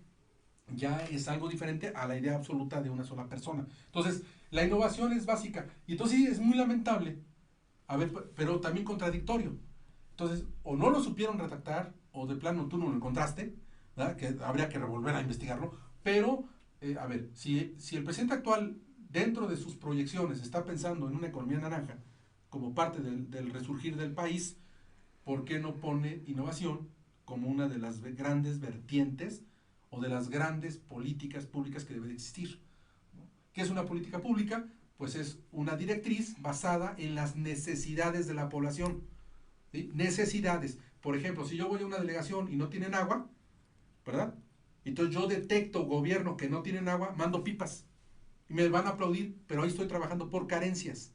Ya es algo diferente a la idea absoluta de una sola persona. Entonces, la innovación es básica. Y entonces sí, es muy lamentable, a ver, pero también contradictorio. Entonces, o no lo supieron redactar, o de plano tú no lo encontraste, ¿verdad? Que habría que volver a investigarlo. Pero, a ver, si el presidente actual, dentro de sus proyecciones, está pensando en una economía naranja como parte del resurgir del país, ¿por qué no pone innovación como una de las grandes vertientes o de las grandes políticas públicas que debe de existir? ¿Qué es una política pública? Pues es una directriz basada en las necesidades de la población. ¿Sí? Necesidades. Por ejemplo, si yo voy a una delegación y no tienen agua, ¿verdad? Entonces yo detecto gobierno que no tienen agua, mando pipas. Y me van a aplaudir, pero ahí estoy trabajando por carencias,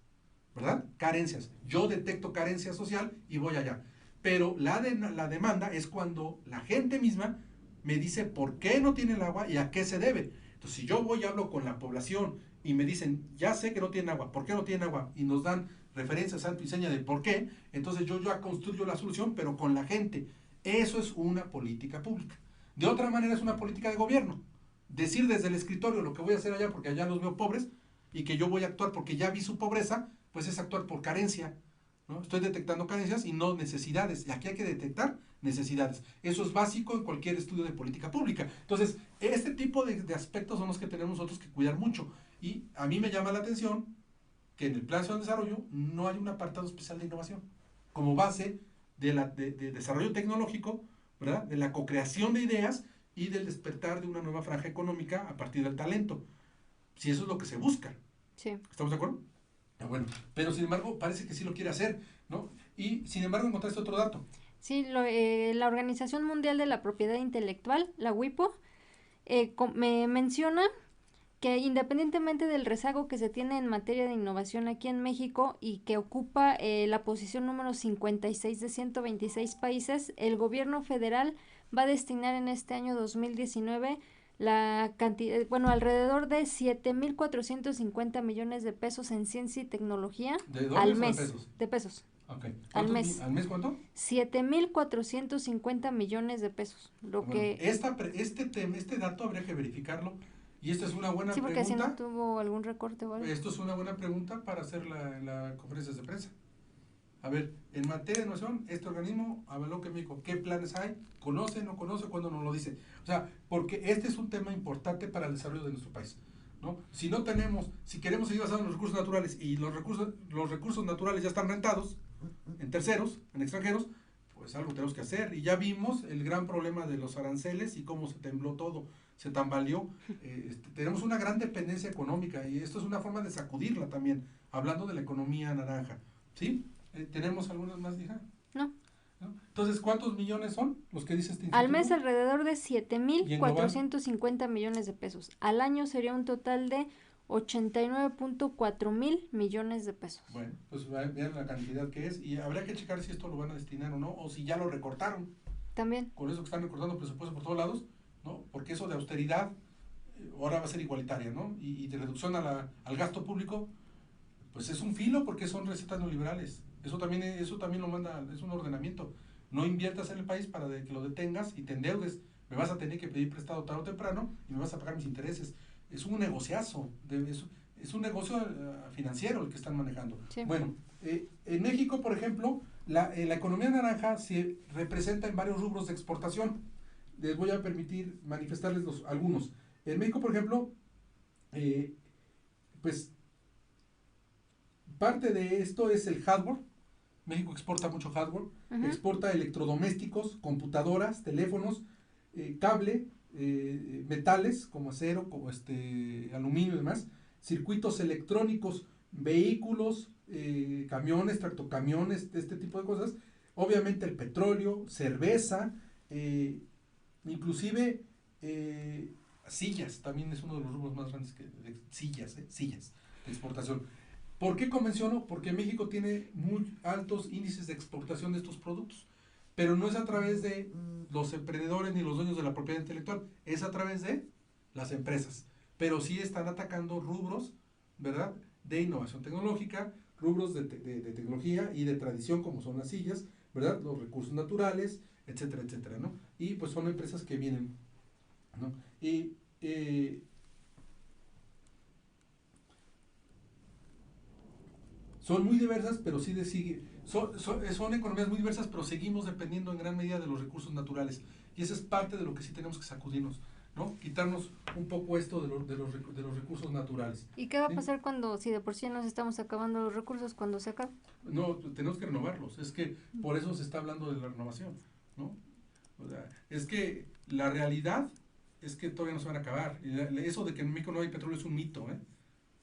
¿verdad? Carencias. Yo detecto carencia social y voy allá. Pero la demanda es cuando la gente misma me dice por qué no tiene el agua y a qué se debe. Entonces, si yo voy y hablo con la población y me dicen, ya sé que no tienen agua, ¿por qué no tienen agua? Y nos dan referencias, santo y seña de por qué, entonces yo ya construyo la solución, pero con la gente. Eso es una política pública. De otra manera es una política de gobierno. Decir desde el escritorio lo que voy a hacer allá porque allá los veo pobres y que yo voy a actuar porque ya vi su pobreza, pues es actuar por carencia, ¿no? Estoy detectando carencias y no necesidades. Y aquí hay que detectar necesidades. Eso es básico en cualquier estudio de política pública. Entonces, este tipo de aspectos son los que tenemos nosotros que cuidar mucho. Y a mí me llama la atención que en el Plan de Desarrollo no hay un apartado especial de innovación como base de desarrollo tecnológico, ¿verdad? De la co-creación de ideas y del despertar de una nueva franja económica a partir del talento. Si eso es lo que se busca. Sí. ¿Estamos de acuerdo? Bueno, pero sin embargo parece que sí lo quiere hacer, ¿no? Y sin embargo encontraste otro dato. Sí, la Organización Mundial de la Propiedad Intelectual, la WIPO, me menciona que independientemente del rezago que se tiene en materia de innovación aquí en México y que ocupa la posición número 56 de 126 países, el gobierno federal va a destinar en este año 2019 la cantidad, bueno, alrededor de 7.450 millones de pesos en ciencia y tecnología ¿De al dólares o de mes, pesos? de pesos, Ok. al mes. ¿Al mes cuánto? 7.450 millones de pesos, lo Bueno, que... este dato habría que verificarlo. Y esta es una buena Sí, porque si no pregunta. tuvo algún recorte o algo. Esto es una buena pregunta para hacer la conferencia de prensa. A ver, en materia de innovación, este organismo avaló que México, ¿qué planes hay? ¿Conoce, no conoce? ¿Cuándo nos lo dice? O sea, porque este es un tema importante para el desarrollo de nuestro país, ¿no? Si no tenemos, si queremos seguir basando en los recursos naturales y los recursos naturales ya están rentados en terceros, en extranjeros, pues algo tenemos que hacer. Y ya vimos el gran problema de los aranceles y cómo se tembló todo, se tambaleó. Tenemos una gran dependencia económica y esto es una forma de sacudirla también, hablando de la economía naranja, ¿sí? ¿Tenemos algunas más, hija? No. ¿No? Entonces, ¿cuántos millones son los que dice este instituto? Al mes alrededor de ¿Y en global? 7.450 millones de pesos. Al año sería un total de 89.4 mil millones de pesos. Bueno, pues vean la cantidad que es y habrá que checar si esto lo van a destinar o no, o si ya lo recortaron. También. Con eso que están recortando presupuesto por todos lados, ¿no? Porque eso de austeridad ahora va a ser igualitaria, ¿no? Y de reducción al gasto público, pues es un filo porque son recetas neoliberales. Eso también lo manda, es un ordenamiento. No inviertas en el país para que lo detengas y te endeudes. Me vas a tener que pedir prestado tarde o temprano y me vas a pagar mis intereses. Es un negociazo, es un negocio financiero el que están manejando. Sí. Bueno, en México, por ejemplo, la economía naranja se representa en varios rubros de exportación. Les voy a permitir manifestarles algunos. En México, por ejemplo, pues parte de esto es el hardware. México exporta mucho hardware, exporta electrodomésticos, computadoras, teléfonos, cable, metales como acero, como aluminio y demás, circuitos electrónicos vehículos, camiones, tractocamiones, este tipo de cosas, obviamente el petróleo, cerveza, inclusive sillas, también es uno de los rubros más grandes de sillas, sillas de exportación. ¿Por qué convenciono? Porque México tiene muy altos índices de exportación de estos productos, pero no es a través de los emprendedores ni los dueños de la propiedad intelectual, es a través de las empresas, pero sí están atacando rubros, ¿verdad?, de innovación tecnológica, rubros de tecnología y de tradición como son las sillas, ¿verdad?, los recursos naturales, etcétera, etcétera, ¿no? Y pues son empresas que vienen, ¿no? Y son muy diversas, pero sí son economías muy diversas, pero seguimos dependiendo en gran medida de los recursos naturales. Y esa es parte de lo que sí tenemos que sacudirnos, ¿no? Quitarnos un poco esto de los recursos naturales. ¿Y qué va a ¿Sí? pasar cuando, si de por sí nos estamos acabando los recursos, cuando se acabe? No, tenemos que renovarlos. Es que por eso se está hablando de la renovación, ¿no? O sea, es que la realidad es que todavía no se van a acabar. Eso de que en México no hay petróleo es un mito, ¿eh?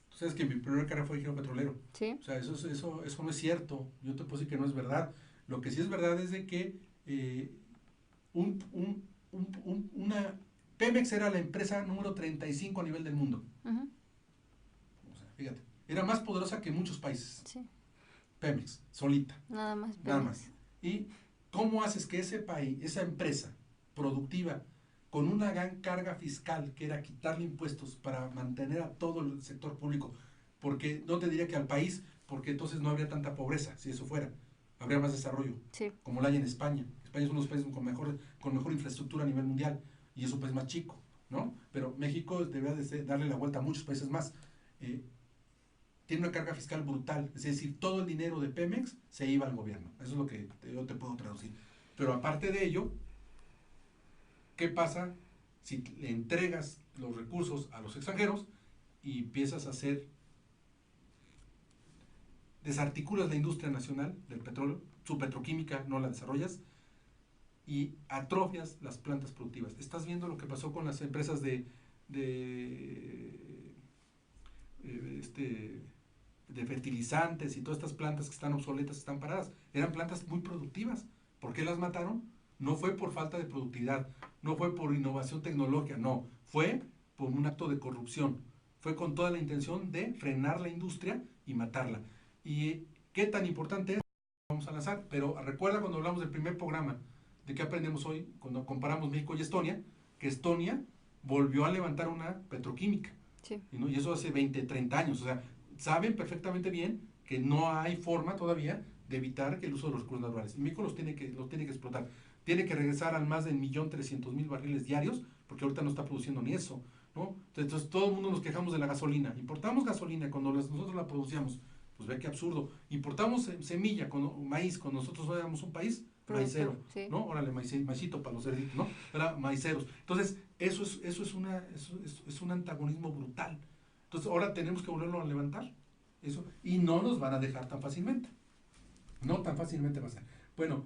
Tú sabes que mi primera carrera fue ingeniero petrolero. Sí. O sea, eso no es cierto. Yo te puedo decir que no es verdad. Lo que sí es verdad es de que un, un, una Pemex era la empresa número 35 a nivel del mundo. Uh-huh. O sea, fíjate, era más poderosa que muchos países. Sí. Pemex, solita. Nada más Pemex. Nada más. ¿Y cómo haces que ese país, esa empresa productiva, con una gran carga fiscal, que era quitarle impuestos para mantener a todo el sector público, porque no te diría que al país, porque entonces no habría tanta pobreza, si eso fuera, habría más desarrollo, sí, como la hay en España. España es uno de los países con mejor infraestructura a nivel mundial, y es un país más chico, ¿no? Pero México debería de darle la vuelta a muchos países más. Tiene una carga fiscal brutal, es decir, todo el dinero de Pemex se iba al gobierno, eso es lo que yo te puedo traducir. Pero aparte de ello, ¿qué pasa si le entregas los recursos a los extranjeros y empiezas a hacer, desarticulas la industria nacional del petróleo, su petroquímica no la desarrollas y atrofias las plantas productivas? Estás viendo lo que pasó con las empresas de fertilizantes y todas estas plantas que están obsoletas, están paradas. Eran plantas muy productivas. ¿Por qué las mataron? No fue por falta de productividad, no fue por innovación tecnológica, no, fue por un acto de corrupción. Fue con toda la intención de frenar la industria y matarla. ¿Y qué tan importante es? Vamos a lanzar, pero recuerda cuando hablamos del primer programa, de qué aprendemos hoy, cuando comparamos México y Estonia, que Estonia volvió a levantar una petroquímica. sí. ¿No? Y eso hace 20, 30 años. O sea, saben perfectamente bien que no hay forma todavía de evitar que el uso de los recursos naturales. Y México los tiene que explotar. Tiene que regresar al más de 1.300.000 barriles diarios, porque ahorita no está produciendo ni eso, ¿no? Entonces todo el mundo nos quejamos de la gasolina. Importamos gasolina cuando nosotros la producíamos. Pues ve qué absurdo. Importamos semilla, maíz, cuando nosotros éramos un país maicero, sí. ¿no? Órale, maicito para los cerditos, ¿no? Era maiceros. Entonces, eso es un antagonismo brutal. Entonces, ahora tenemos que volverlo a levantar. Eso, y no nos van a dejar tan fácilmente. No tan fácilmente va a ser. Bueno,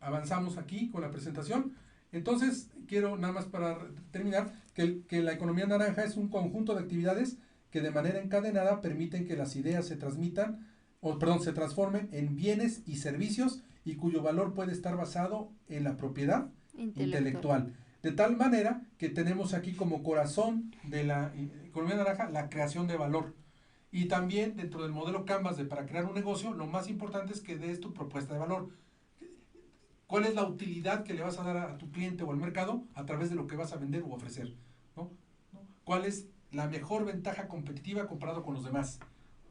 avanzamos aquí con la presentación. Entonces, quiero nada más para terminar, que la economía naranja es un conjunto de actividades que de manera encadenada permiten que las ideas se se transformen en bienes y servicios y cuyo valor puede estar basado en la propiedad intelectual. De tal manera que tenemos aquí como corazón de la economía naranja la creación de valor. Y también dentro del modelo Canvas para crear un negocio, lo más importante es que des tu propuesta de valor. ¿Cuál es la utilidad que le vas a dar a tu cliente o al mercado a través de lo que vas a vender u ofrecer? ¿No? ¿Cuál es la mejor ventaja competitiva comparado con los demás?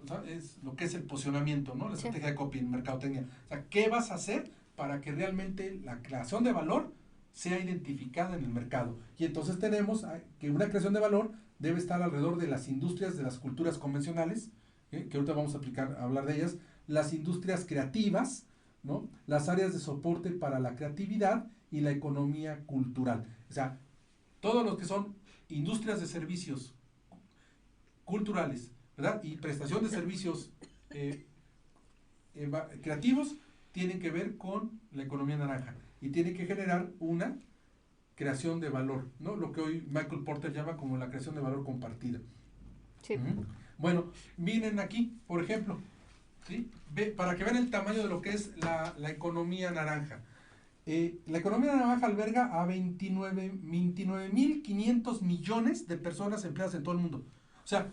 O sea, es lo que es el posicionamiento, ¿no? La estrategia de copy en mercadotecnia. O sea, ¿qué vas a hacer para que realmente la creación de valor sea identificada en el mercado? Y entonces tenemos que una creación de valor debe estar alrededor de las industrias, de las culturas convencionales, que ahorita vamos a hablar de ellas, las industrias creativas, ¿no? Las áreas de soporte para la creatividad y la economía cultural. O sea, todos los que son industrias de servicios culturales, ¿verdad? Y prestación de servicios creativos tienen que ver con la economía naranja y tiene que generar una creación de valor, ¿no? Lo que hoy Michael Porter llama como la creación de valor compartida. Sí. Bueno, miren aquí, por ejemplo, ¿sí? Para que vean el tamaño de lo que es la economía naranja. La economía naranja alberga a 29.500 millones de personas empleadas en todo el mundo. O sea,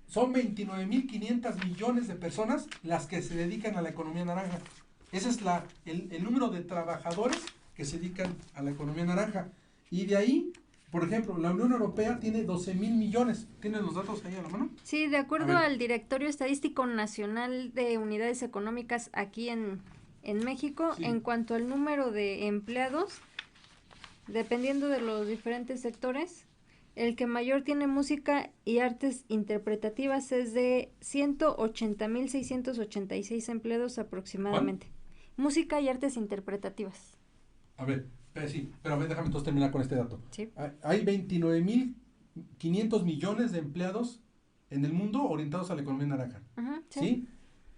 son 29.500 millones de personas las que se dedican a la economía naranja. Ese es el número de trabajadores que se dedican a la economía naranja. Y de ahí, por ejemplo, la Unión Europea tiene 12.000 millones. ¿Tienen los datos ahí a la mano? Sí, de acuerdo al Directorio Estadístico Nacional de Unidades Económicas aquí en México, Sí. en cuanto al número de empleados, dependiendo de los diferentes sectores, el que mayor tiene música y artes interpretativas es de 180.686 empleados aproximadamente. ¿Cuál? Música y artes interpretativas. A ver, sí, pero a ver, déjame entonces terminar con este dato. Sí. Hay 29.500 millones de empleados en el mundo orientados a la economía naranja. Sí. ¿Sí?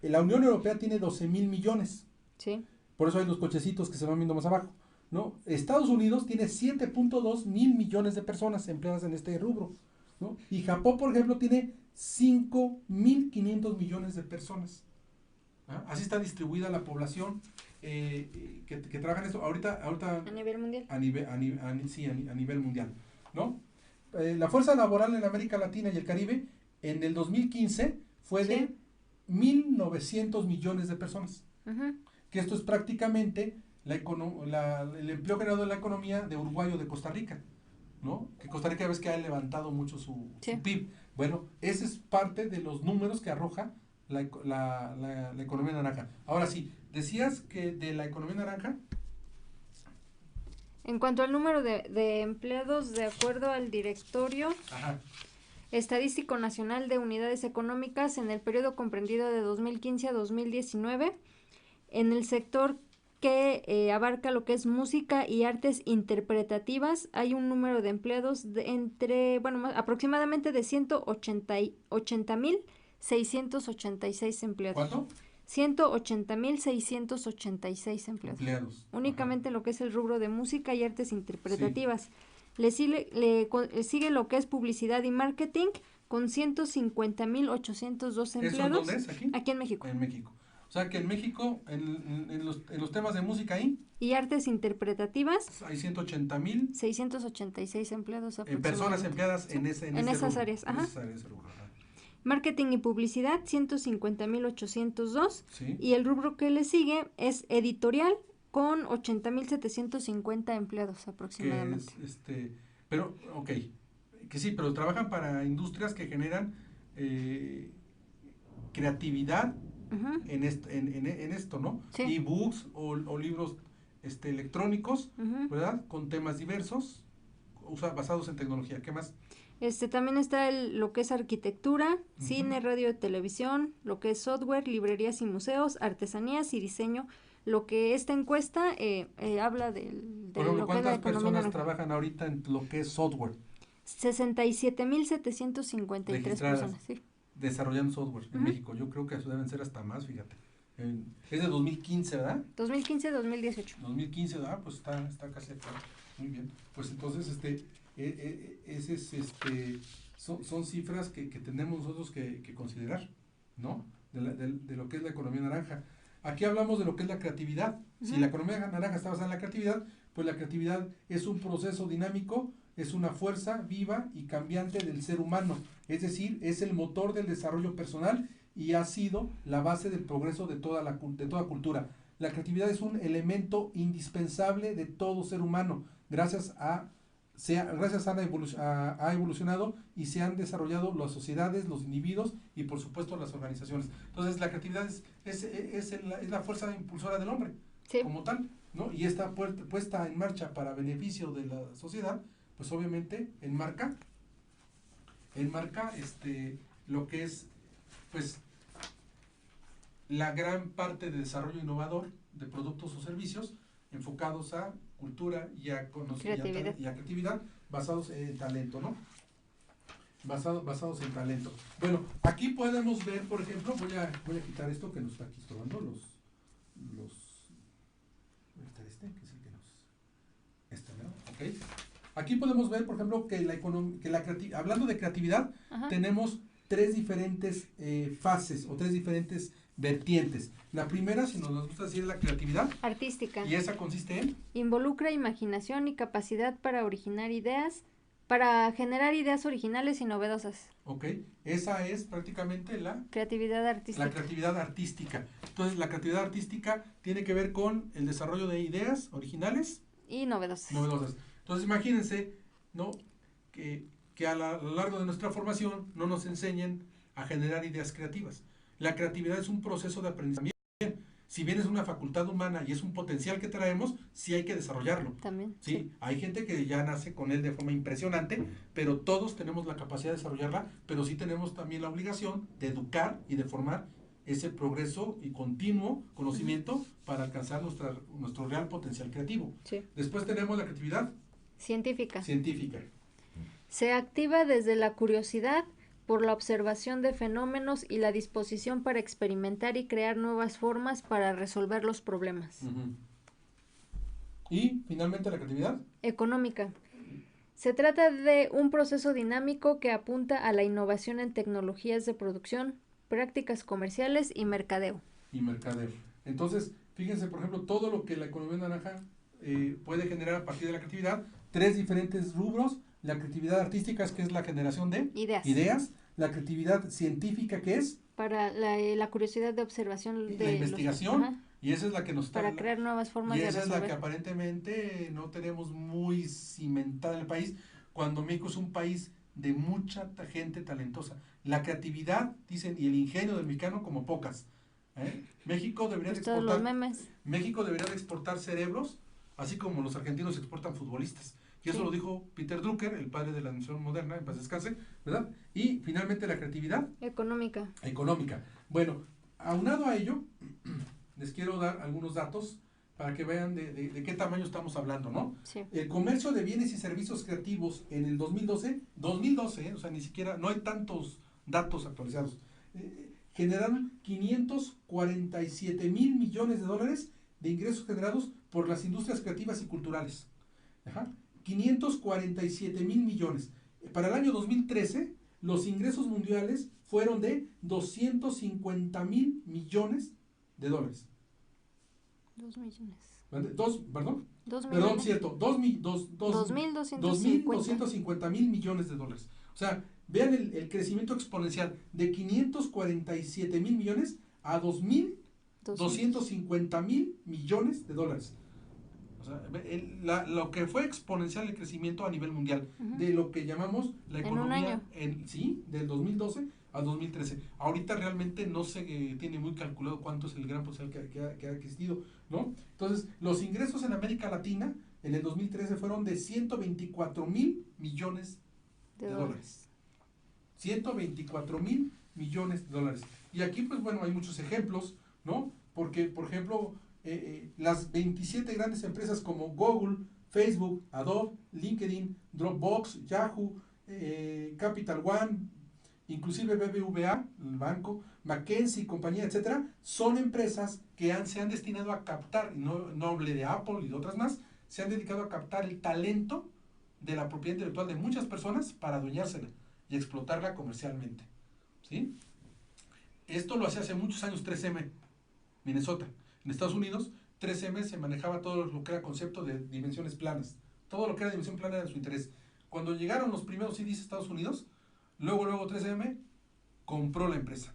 La Unión Europea tiene 12.000 millones. Sí. Por eso hay los cochecitos que se van viendo más abajo, ¿no? Estados Unidos tiene 7.2 mil millones de personas empleadas en este rubro, ¿no? Y Japón, por ejemplo, tiene 5.500 millones de personas. ¿Ah? Así está distribuida la población que trabaja en esto. Ahorita a nivel mundial. Sí, a nivel mundial, ¿no? La fuerza laboral en América Latina y el Caribe en el 2015 fue de 1.900 millones de personas. Que esto es prácticamente el empleo generado en la economía de Uruguay o de Costa Rica, ¿no? Que Costa Rica ves que ha levantado mucho su PIB. Bueno, ese es parte de los números que arroja la economía naranja. Ahora sí, decías que de la economía naranja. En cuanto al número de empleados, de acuerdo al Directorio Estadístico Nacional de Unidades Económicas, en el periodo comprendido de 2015 a 2019, en el sector que abarca lo que es música y artes interpretativas, hay un número de empleados aproximadamente de 180.686 empleados. ¿Cuánto? 180.686 empleados. Únicamente en lo que es el rubro de música y artes interpretativas. Sí. Le sigue lo que es publicidad y marketing con 150.802 empleados. ¿Eso dónde es? ¿Aquí? Aquí en México. En México. O sea que en México, en los temas de música ahí. Y artes interpretativas. Hay 180.000. 686 empleados personas empleadas en esas áreas. Ajá. Marketing y publicidad, 150.802. Sí. Y el rubro que le sigue es editorial, con 80.750 empleados aproximadamente. Pero, ok, que sí, pero trabajan para industrias que generan creatividad en esto, ¿no? Sí. E-books o libros electrónicos, ¿verdad? Con temas diversos, basados en tecnología. ¿Qué más? También está lo que es arquitectura, cine, radio y televisión, lo que es software, librerías y museos, artesanías y diseño. Lo que esta encuesta habla de lo que es la economía. ¿Cuántas personas trabajan ahorita en lo que es software? 67.753 personas, sí. Desarrollando software en México. Yo creo que eso deben ser hasta más, fíjate. Es de 2015, ¿verdad? 2015-2018. 2015, ¿verdad? Pues está casi acá. Muy bien. Pues entonces, son cifras que tenemos nosotros que considerar, ¿no? De lo que es la economía naranja. Aquí hablamos de lo que es la creatividad. Si la economía naranja está basada en la creatividad, pues la creatividad es un proceso dinámico, es una fuerza viva y cambiante del ser humano. Es decir, es el motor del desarrollo personal y ha sido la base del progreso de toda cultura. La creatividad es un elemento indispensable de todo ser humano. Gracias ha evolucionado y se han desarrollado las sociedades, los individuos y por supuesto las organizaciones. Entonces la creatividad es la fuerza impulsora del hombre, como tal, ¿no? Y esta puesta en marcha para beneficio de la sociedad, pues obviamente enmarca lo que es pues la gran parte de desarrollo innovador de productos o servicios enfocados a cultura y a conocimiento y a creatividad basados en talento, ¿no? Basados en talento. Bueno, aquí podemos ver, por ejemplo, voy a quitar esto que nos está aquí estorbando, voy a quitar que es el que ¿no? Ok. Aquí podemos ver, por ejemplo, que hablando de creatividad, tenemos tres diferentes fases o tres diferentes vertientes. La primera, si nos gusta decir, es la creatividad. Artística. Y esa consiste en... Involucra imaginación y capacidad para originar ideas, para generar ideas originales y novedosas. Ok, esa es prácticamente la creatividad artística. La creatividad artística. Entonces, la creatividad artística tiene que ver con el desarrollo de ideas originales y novedosas. Entonces, imagínense, ¿no? Que a lo largo de nuestra formación no nos enseñen a generar ideas creativas. La creatividad es un proceso de aprendizaje. Si bien es una facultad humana y es un potencial que traemos, sí hay que desarrollarlo. También. ¿Sí? Hay gente que ya nace con él de forma impresionante, pero todos tenemos la capacidad de desarrollarla, pero sí tenemos también la obligación de educar y de formar ese progreso y continuo conocimiento para alcanzar nuestro real potencial creativo. Sí. Después tenemos la creatividad científica. Se activa desde la curiosidad por la observación de fenómenos y la disposición para experimentar y crear nuevas formas para resolver los problemas. Y finalmente la creatividad económica. Se trata de un proceso dinámico que apunta a la innovación en tecnologías de producción, prácticas comerciales y mercadeo. Entonces, fíjense, por ejemplo, todo lo que la economía naranja puede generar a partir de la creatividad, tres diferentes rubros. La creatividad artística, que es la generación de ideas. La creatividad científica, que es para la curiosidad de observación de la investigación, y esa es la que nos para crear nuevas formas de resolver. Y esa es la que aparentemente no tenemos muy cimentada en el país, cuando México es un país de mucha gente talentosa. La creatividad, dicen, y el ingenio del mexicano como pocas. México debería de exportar todos los memes. México debería de exportar cerebros, así como los argentinos exportan futbolistas. Y eso lo dijo Peter Drucker, el padre de la administración moderna, en paz descanse, ¿verdad? Y finalmente la creatividad económica. Bueno, aunado a ello, les quiero dar algunos datos para que vean de qué tamaño estamos hablando, ¿no? Sí. El comercio de bienes y servicios creativos en el 2012, o sea, ni siquiera, no hay tantos datos actualizados, generaron 547 mil millones de dólares de ingresos generados por las industrias creativas y culturales. 547 mil millones. Para el año 2013, los ingresos mundiales fueron de 250 mil millones de dólares. 2 millones. Perdón, 2.250 mil millones de dólares. O sea, vean el crecimiento exponencial de 547 mil millones a 2.250 mil millones de dólares. O sea, lo que fue exponencial el crecimiento a nivel mundial, de lo que llamamos la economía del 2012 al 2013. Ahorita realmente no se tiene muy calculado cuánto es el gran potencial que ha existido, ¿no? Entonces, los ingresos en América Latina en el 2013 fueron de 124 mil millones de dólares. 124 mil millones de dólares. Y aquí, pues bueno, hay muchos ejemplos, ¿no? Porque, por ejemplo, las 27 grandes empresas como Google, Facebook, Adobe, LinkedIn, Dropbox, Yahoo, Capital One, inclusive BBVA, el banco, McKinsey, compañía, etcétera, son empresas que se han destinado a captar, no hablé de Apple y de otras más, se han dedicado a captar el talento de la propiedad intelectual de muchas personas para adueñársela y explotarla comercialmente, ¿sí? Esto lo hacía hace muchos años 3M, Minnesota. En Estados Unidos, 3M se manejaba todo lo que era concepto de dimensiones planas. Todo lo que era dimensión plana era de su interés. Cuando llegaron los primeros CDs a Estados Unidos, luego 3M compró la empresa.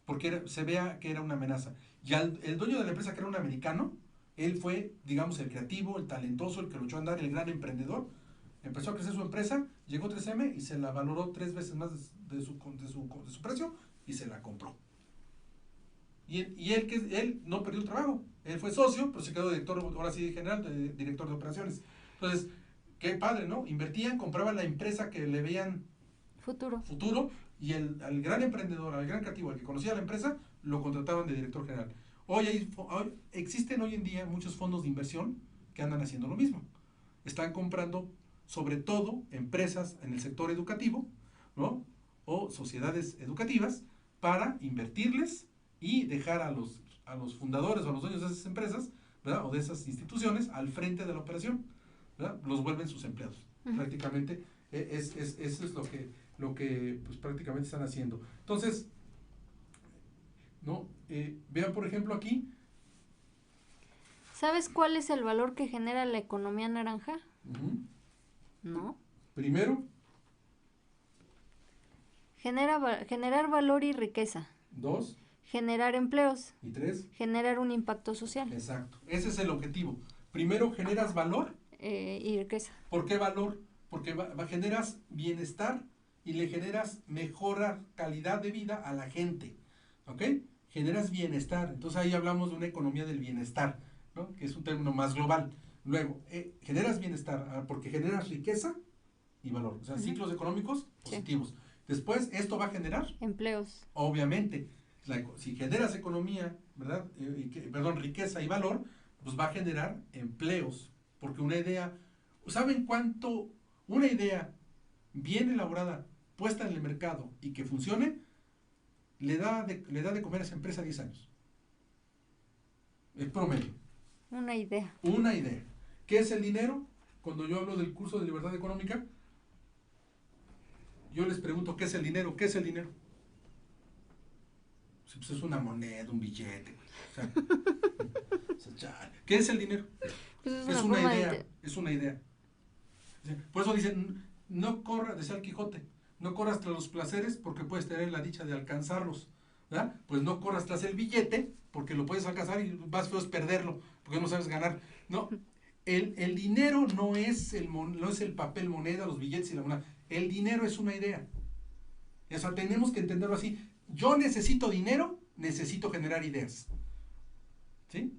Porque se veía que era una amenaza. Y el dueño de la empresa, que era un americano, él fue, digamos, el creativo, el talentoso, el que lo echó a andar, el gran emprendedor. Empezó a crecer su empresa, llegó 3M y se la valoró 3 veces más de su precio y se la compró. Y él no perdió el trabajo. Él fue socio, pero se quedó director, ahora sí general, director de operaciones. Entonces, qué padre, ¿no? Invertían, compraban la empresa que le veían futuro y al gran emprendedor, al gran creativo, al que conocía la empresa, lo contrataban de director general. Existen hoy en día muchos fondos de inversión que andan haciendo lo mismo. Están comprando, sobre todo, empresas en el sector educativo, ¿no? O sociedades educativas para invertirles y dejar a los fundadores o a los dueños de esas empresas, ¿verdad? O de esas instituciones al frente de la operación, ¿verdad? Los vuelven sus empleados. Prácticamente eso es lo que pues prácticamente están haciendo. Entonces, ¿no? Vean por ejemplo aquí. ¿Sabes cuál es el valor que genera la economía naranja? Uh-huh. No. Primero. Generar valor y riqueza. 2. Generar empleos. Y 3. Generar un impacto social. Exacto. Ese es el objetivo. Primero generas valor. Y riqueza. ¿Por qué valor? Porque generas bienestar y le generas mejora calidad de vida a la gente. ¿Ok? Generas bienestar. Entonces ahí hablamos de una economía del bienestar, ¿no? Que es un término más global. Luego, generas bienestar porque generas riqueza y valor. O sea, ciclos económicos positivos. Sí. Después, esto va a generar empleos. Obviamente, si generas economía, ¿verdad? Riqueza y valor, pues va a generar empleos. Porque una idea, ¿saben cuánto? Una idea bien elaborada, puesta en el mercado y que funcione, le da de comer a esa empresa 10 años. El promedio. Una idea. Una idea. ¿Qué es el dinero? Cuando yo hablo del curso de libertad económica, yo les pregunto, ¿qué es el dinero? ¿Qué es el dinero? Pues es una moneda, un billete. O sea, ¿qué es el dinero? Pues es una idea. Es una idea. Por eso dicen, no corras, decía el Quijote, no corras tras los placeres porque puedes tener la dicha de alcanzarlos. ¿Verdad? Pues no corras tras el billete porque lo puedes alcanzar y más feo es perderlo porque no sabes ganar. No, el dinero no es el papel moneda, los billetes y la moneda. El dinero es una idea. O sea, tenemos que entenderlo así. Yo necesito dinero, necesito generar ideas. ¿Sí?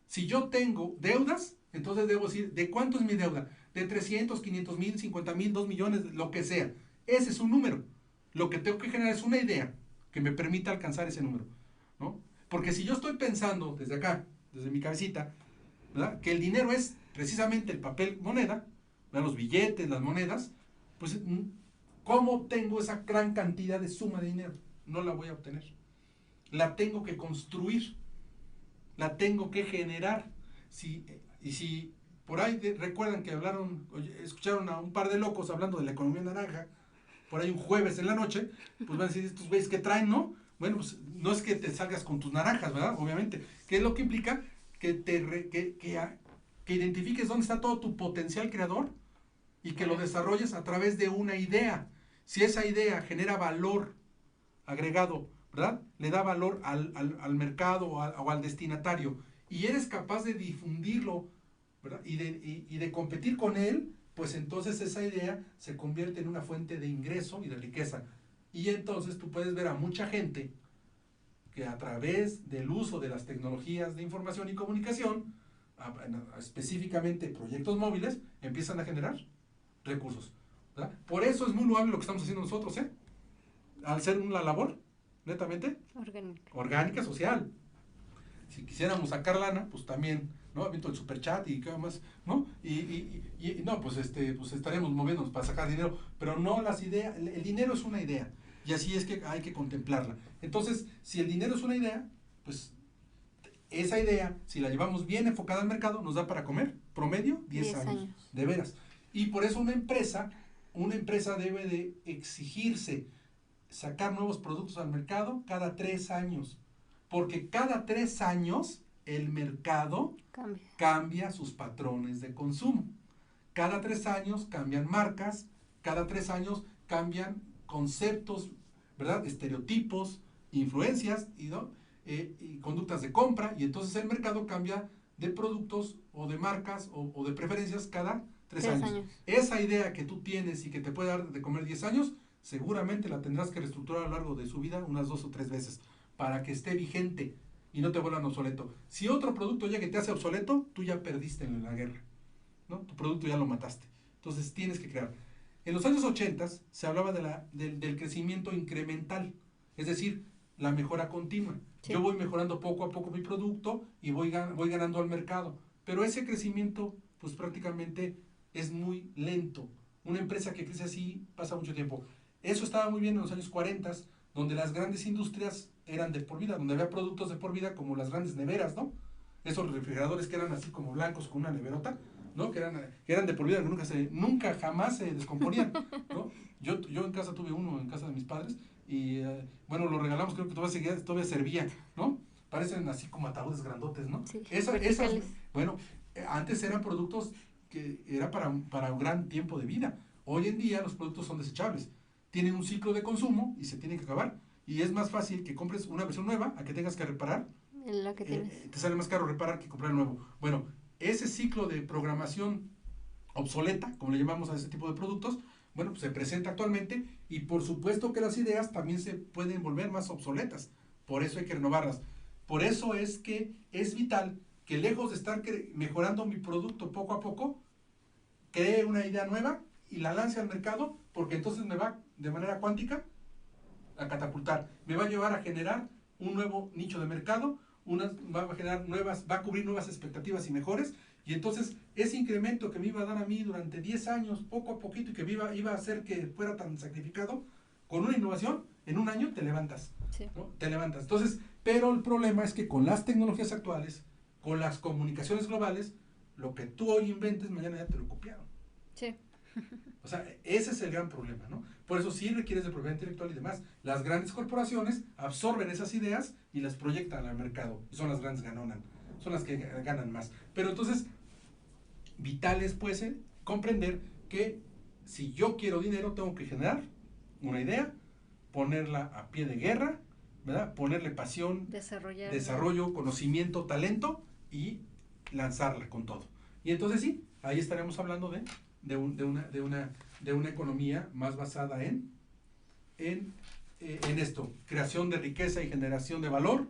Si yo tengo deudas, entonces debo decir, ¿de cuánto es mi deuda? De 300, 500 mil, 50 mil, 2 millones, lo que sea. Ese es un número. Lo que tengo que generar es una idea que me permita alcanzar ese número, ¿no? Porque si yo estoy pensando desde acá, desde mi cabecita, ¿verdad? Que el dinero es precisamente el papel moneda, ¿verdad? Los billetes, las monedas, pues ¿cómo obtengo esa gran cantidad de suma de dinero? No la voy a obtener. La tengo que construir, la tengo que generar. Y si por ahí recuerdan que escucharon a un par de locos hablando de la economía naranja, por ahí un jueves en la noche, pues van a decir, estos güeyes que traen, ¿no? Bueno, pues no es que te salgas con tus naranjas, ¿verdad? Obviamente. ¿Qué es lo que implica? Que identifiques dónde está todo tu potencial creador y que lo desarrolles a través de una idea. Si esa idea genera valor agregado, ¿verdad? Le da valor al mercado o al destinatario y eres capaz de difundirlo, ¿verdad? Y de competir con él, pues entonces esa idea se convierte en una fuente de ingreso y de riqueza. Y entonces tú puedes ver a mucha gente que a través del uso de las tecnologías de información y comunicación, específicamente proyectos móviles, empiezan a generar recursos, ¿verdad? Por eso es muy loable lo que estamos haciendo nosotros, ¿eh? Al ser una labor netamente orgánica, social. Si quisiéramos sacar lana, pues también, ¿no? Aviento el superchat y qué más, ¿no? Y no, pues pues estaremos moviéndonos para sacar dinero, pero no las ideas, el dinero es una idea, y así es que hay que contemplarla. Entonces, si el dinero es una idea, pues esa idea, si la llevamos bien enfocada al mercado, nos da para comer, promedio, 10 años, de veras. Y por eso una empresa debe de exigirse sacar nuevos productos al mercado cada 3 años. Porque cada 3 años el mercado cambia sus patrones de consumo. Cada 3 años cambian marcas, cada 3 años cambian conceptos, ¿verdad? Estereotipos, influencias y conductas de compra, y entonces el mercado cambia de productos o de marcas o de preferencias cada 3 años. Esa idea que tú tienes y que te puede dar de comer 10 años, seguramente la tendrás que reestructurar a lo largo de su vida unas 2 o 3 veces para que esté vigente y no te vuelvan obsoleto. Si otro producto llega y te hace obsoleto, tú ya perdiste en la guerra, ¿no? Tu producto ya lo mataste. Entonces tienes que crear. En los años 80 se hablaba del crecimiento incremental, es decir, la mejora continua. Sí. Yo voy mejorando poco a poco mi producto y voy ganando al mercado. Pero ese crecimiento, pues prácticamente es muy lento. Una empresa que crece así pasa mucho tiempo. Eso estaba muy bien en los años 40, donde las grandes industrias eran de por vida, donde había productos de por vida como las grandes neveras, ¿no? Esos refrigeradores que eran así como blancos con una neverota, ¿no? Que eran de por vida, que nunca jamás se descomponían, ¿no? Yo en casa tuve uno, en casa de mis padres, y bueno, lo regalamos, creo que todavía servía, ¿no? Parecen así como ataúdes grandotes, ¿no? Sí, Esas, verticales. bueno, antes eran productos que era para un gran tiempo de vida. Hoy en día los productos son desechables. Tienen un ciclo de consumo y se tienen que acabar. Y es más fácil que compres una versión nueva a que tengas que reparar. En la que tienes. Te sale más caro reparar que comprar nuevo. Bueno, ese ciclo de programación obsoleta, como le llamamos a ese tipo de productos, bueno, pues se presenta actualmente y por supuesto que las ideas también se pueden volver más obsoletas. Por eso hay que renovarlas. Por eso es que es vital que lejos de estar mejorando mi producto poco a poco, cree una idea nueva y la lance al mercado, porque entonces me va de manera cuántica a catapultar. Me va a llevar a generar un nuevo nicho de mercado, va a generar va a cubrir nuevas expectativas y mejores, y entonces ese incremento que me iba a dar a mí durante 10 años, poco a poquito, y que iba a hacer que fuera tan sacrificado, con una innovación, en un año te levantas. Sí. ¿No? Te levantas. Entonces, pero el problema es que con las tecnologías actuales, con las comunicaciones globales, lo que tú hoy inventes, mañana ya te lo copiaron. Sí. O sea, ese es el gran problema, ¿no? Por eso sí requieres de propiedad intelectual y demás. Las grandes corporaciones absorben esas ideas y las proyectan al mercado. Y son las grandes ganonas, son las que ganan más. Pero entonces, vital es pues comprender que si yo quiero dinero, tengo que generar una idea, ponerla a pie de guerra, ¿verdad? Ponerle pasión, desarrollo, conocimiento, talento y lanzarla con todo. Y entonces sí, ahí estaremos hablando de una economía más basada en esto, creación de riqueza y generación de valor,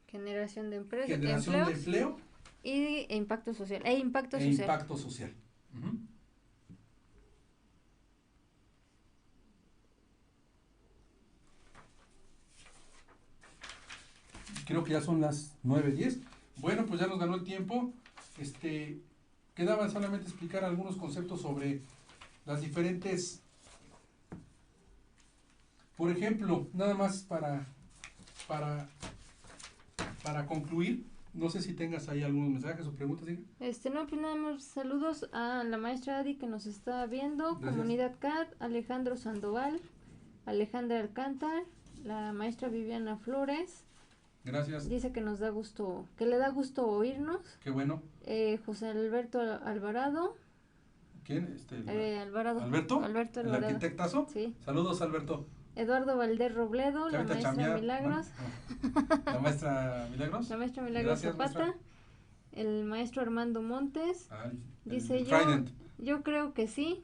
generación de generación de empleo y impacto social. Impacto social. Uh-huh. Creo que ya son las 9:10. Bueno, pues ya nos ganó el tiempo. Quedaba solamente explicar algunos conceptos sobre las diferentes. Por ejemplo, nada más para concluir, no sé si tengas ahí algunos mensajes o preguntas. ¿Sí? No, pues nada más saludos a la maestra Adi que nos está viendo, gracias. Comunidad CAT, Alejandro Sandoval, Alejandra Alcántar, la maestra Viviana Flores. Gracias. Dice que nos da gusto, que le da gusto oírnos. Qué bueno. José Alberto Alvarado. ¿Quién? Alvarado. ¿Alberto? Alberto Alvarado. ¿El arquitectazo? Sí. Saludos, Alberto. Eduardo Valdés Robledo, la maestra Milagros. ¿La maestra Milagros? La maestra Milagros Zapata. Maestra. El maestro Armando Montes. Dice yo creo que sí.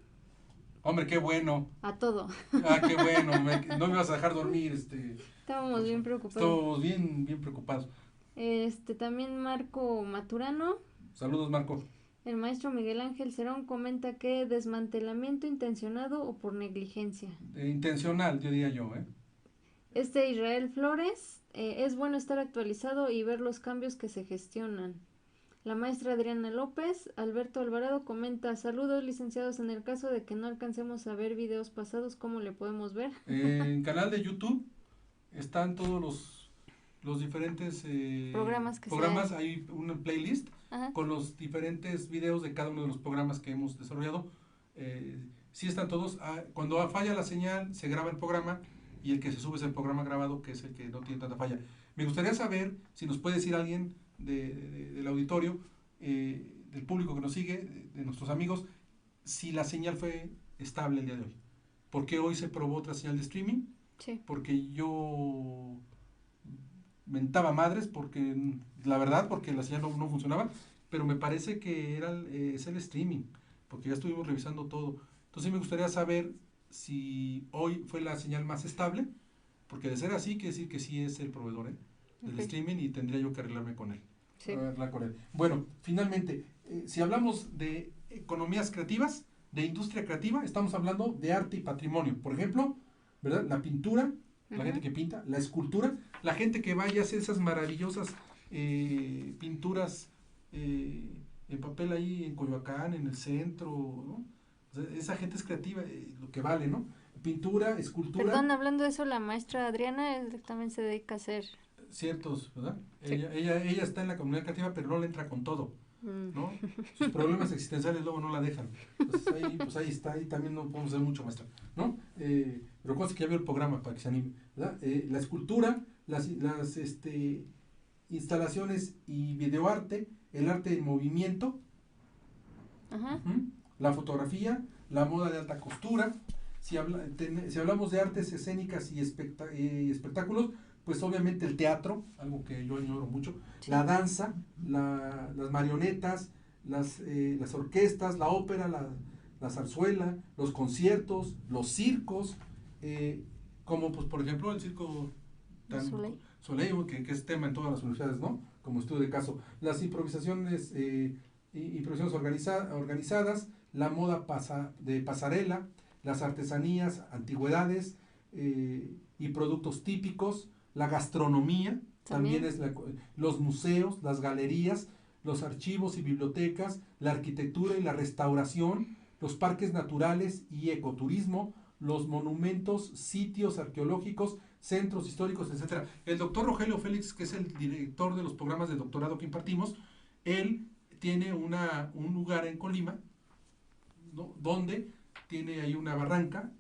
Hombre, qué bueno. A todo. Qué bueno. No me vas a dejar dormir. Estábamos bien preocupados. Estábamos bien preocupados. También Marco Maturano. Saludos, Marco. El maestro Miguel Ángel Cerón comenta que desmantelamiento intencionado o por negligencia. Intencional, yo diría yo, Israel Flores, es bueno estar actualizado y ver los cambios que se gestionan. La maestra Adriana López, Alberto Alvarado comenta, saludos licenciados, en el caso de que no alcancemos a ver videos pasados, ¿cómo le podemos ver? En canal de YouTube están todos los diferentes programas, hay una playlist. Ajá. Con los diferentes videos de cada uno de los programas que hemos desarrollado. Sí están todos. Cuando falla la señal, se graba el programa y el que se sube es el programa grabado, que es el que no tiene tanta falla. Me gustaría saber si nos puede decir alguien del auditorio, del público que nos sigue, de nuestros amigos, si la señal fue estable el día de hoy. ¿Por qué hoy se probó otra señal de streaming? Sí. Porque yo mentaba madres, porque la verdad, porque la señal no funcionaba, pero me parece que es el streaming, porque ya estuvimos revisando todo. Entonces me gustaría saber si hoy fue la señal más estable, porque de ser así, quiere decir que sí es el proveedor del streaming y tendría yo que arreglarme con él. Sí. Bueno, finalmente, si hablamos de economías creativas, de industria creativa, estamos hablando de arte y patrimonio. Por ejemplo, ¿verdad? La pintura, la gente que pinta, la escultura, la gente que vaya a hacer esas maravillosas pinturas en papel ahí en Coyoacán, en el centro, ¿no? O sea, esa gente es creativa, lo que vale, ¿no? Pintura, escultura. Perdón, hablando de eso, la maestra Adriana también se dedica a hacer ciertos, ¿verdad? Sí. Ella está en la comunidad creativa, pero no le entra con todo. ¿no? Sus problemas existenciales luego no la dejan. Entonces ahí, pues ahí está, ahí también no podemos hacer mucho, maestra, ¿no? Pero cosa que ya veo el programa para que se anime, ¿verdad? La escultura, las instalaciones y videoarte, el arte en movimiento, Ajá. la fotografía, la moda de alta costura. Si hablamos de artes escénicas y espectáculos, pues obviamente el teatro, algo que yo añoro mucho, Sí. la danza, las marionetas, las orquestas, la ópera, la zarzuela, los conciertos, los circos, como pues por ejemplo el circo Soleil, que es tema en todas las universidades, ¿no? Como estudio de caso. Las improvisaciones organizadas, la moda de pasarela, las artesanías, antigüedades y productos típicos, la gastronomía, también es los museos, las galerías, los archivos y bibliotecas, la arquitectura y la restauración, los parques naturales y ecoturismo, los monumentos, sitios arqueológicos, centros históricos, etcétera. El doctor Rogelio Félix, que es el director de los programas de doctorado que impartimos, él tiene un lugar en Colima, ¿no? Donde tiene ahí una barranca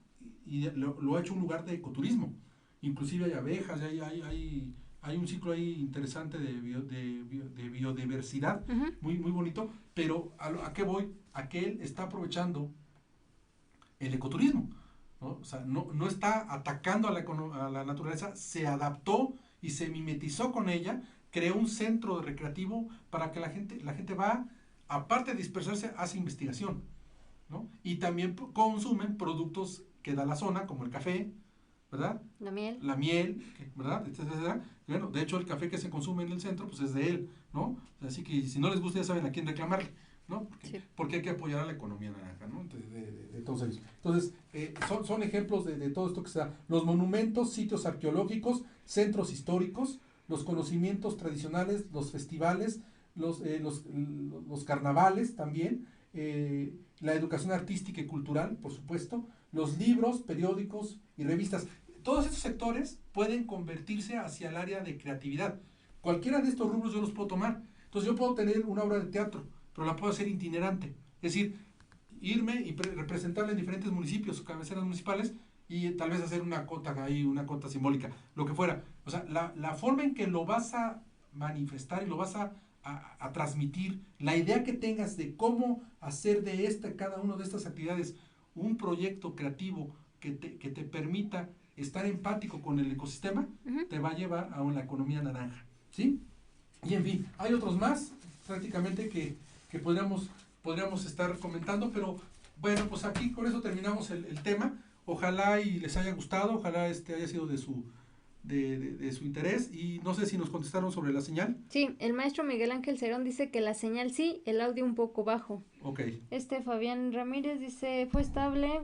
y lo ha hecho un lugar de ecoturismo. Inclusive hay abejas, hay un ciclo ahí interesante de biodiversidad, muy, muy bonito, pero ¿a qué voy? A que él está aprovechando el ecoturismo, ¿no? O sea, no está atacando a la naturaleza, se adaptó y se mimetizó con ella, creó un centro recreativo para que la gente va, aparte de dispersarse, hace investigación, ¿no? Y también consumen productos que da la zona, como el café, ¿verdad? La miel, ¿verdad? Etcétera. Bueno, de hecho el café que se consume en el centro, pues es de él, ¿no? Así que si no les gusta ya saben a quién reclamarle, ¿no? Porque hay que apoyar a la economía naranja, ¿no? De todos ellos. Entonces, son ejemplos de todo esto que se da. Los monumentos, sitios arqueológicos, centros históricos, los conocimientos tradicionales, los festivales, los carnavales también, la educación artística y cultural, por supuesto, los libros, periódicos y revistas. Todos estos sectores pueden convertirse hacia el área de creatividad. Cualquiera de estos rubros yo los puedo tomar. Entonces yo puedo tener una obra de teatro, pero la puedo hacer itinerante. Es decir, irme y representarla en diferentes municipios, cabeceras municipales, y tal vez hacer una cota ahí, una cota simbólica, lo que fuera. O sea, la forma en que lo vas a manifestar y lo vas a transmitir, la idea que tengas de cómo hacer de cada una de estas actividades un proyecto creativo que te permita estar empático con el ecosistema, te va a llevar a una economía naranja, ¿sí? Y en fin, hay otros más prácticamente que podríamos estar comentando, pero bueno, pues aquí con eso terminamos el tema. Ojalá y les haya gustado, ojalá haya sido de su interés, y no sé si nos contestaron sobre la señal. Sí, el maestro Miguel Ángel Cerón dice que la señal sí, el audio un poco bajo. Ok. Fabián Ramírez dice, fue estable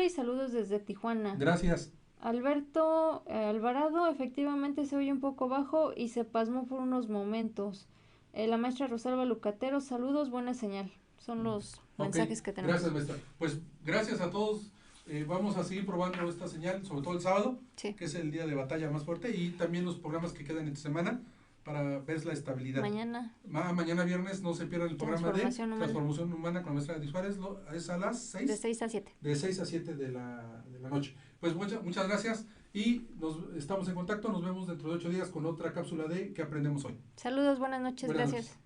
y saludos desde Tijuana. Gracias. Alberto Alvarado, efectivamente se oye un poco bajo y se pasmó por unos momentos. La maestra Rosalba Lucatero, saludos, buena señal. Son los mensajes que tenemos. Gracias, maestra. Pues gracias a todos. Vamos a seguir probando esta señal, sobre todo el sábado, que es el día de batalla más fuerte, y también los programas que quedan esta semana para ver la estabilidad. Mañana viernes no se pierdan el programa de Transformación Humana con la maestra Edith Suárez, es a las 6. De 6 a 7. De 6 a 7 de la noche. Pues muchas gracias y estamos en contacto. Nos vemos dentro de 8 días con otra cápsula de ¿Qué aprendemos hoy? Saludos, buenas noches, gracias.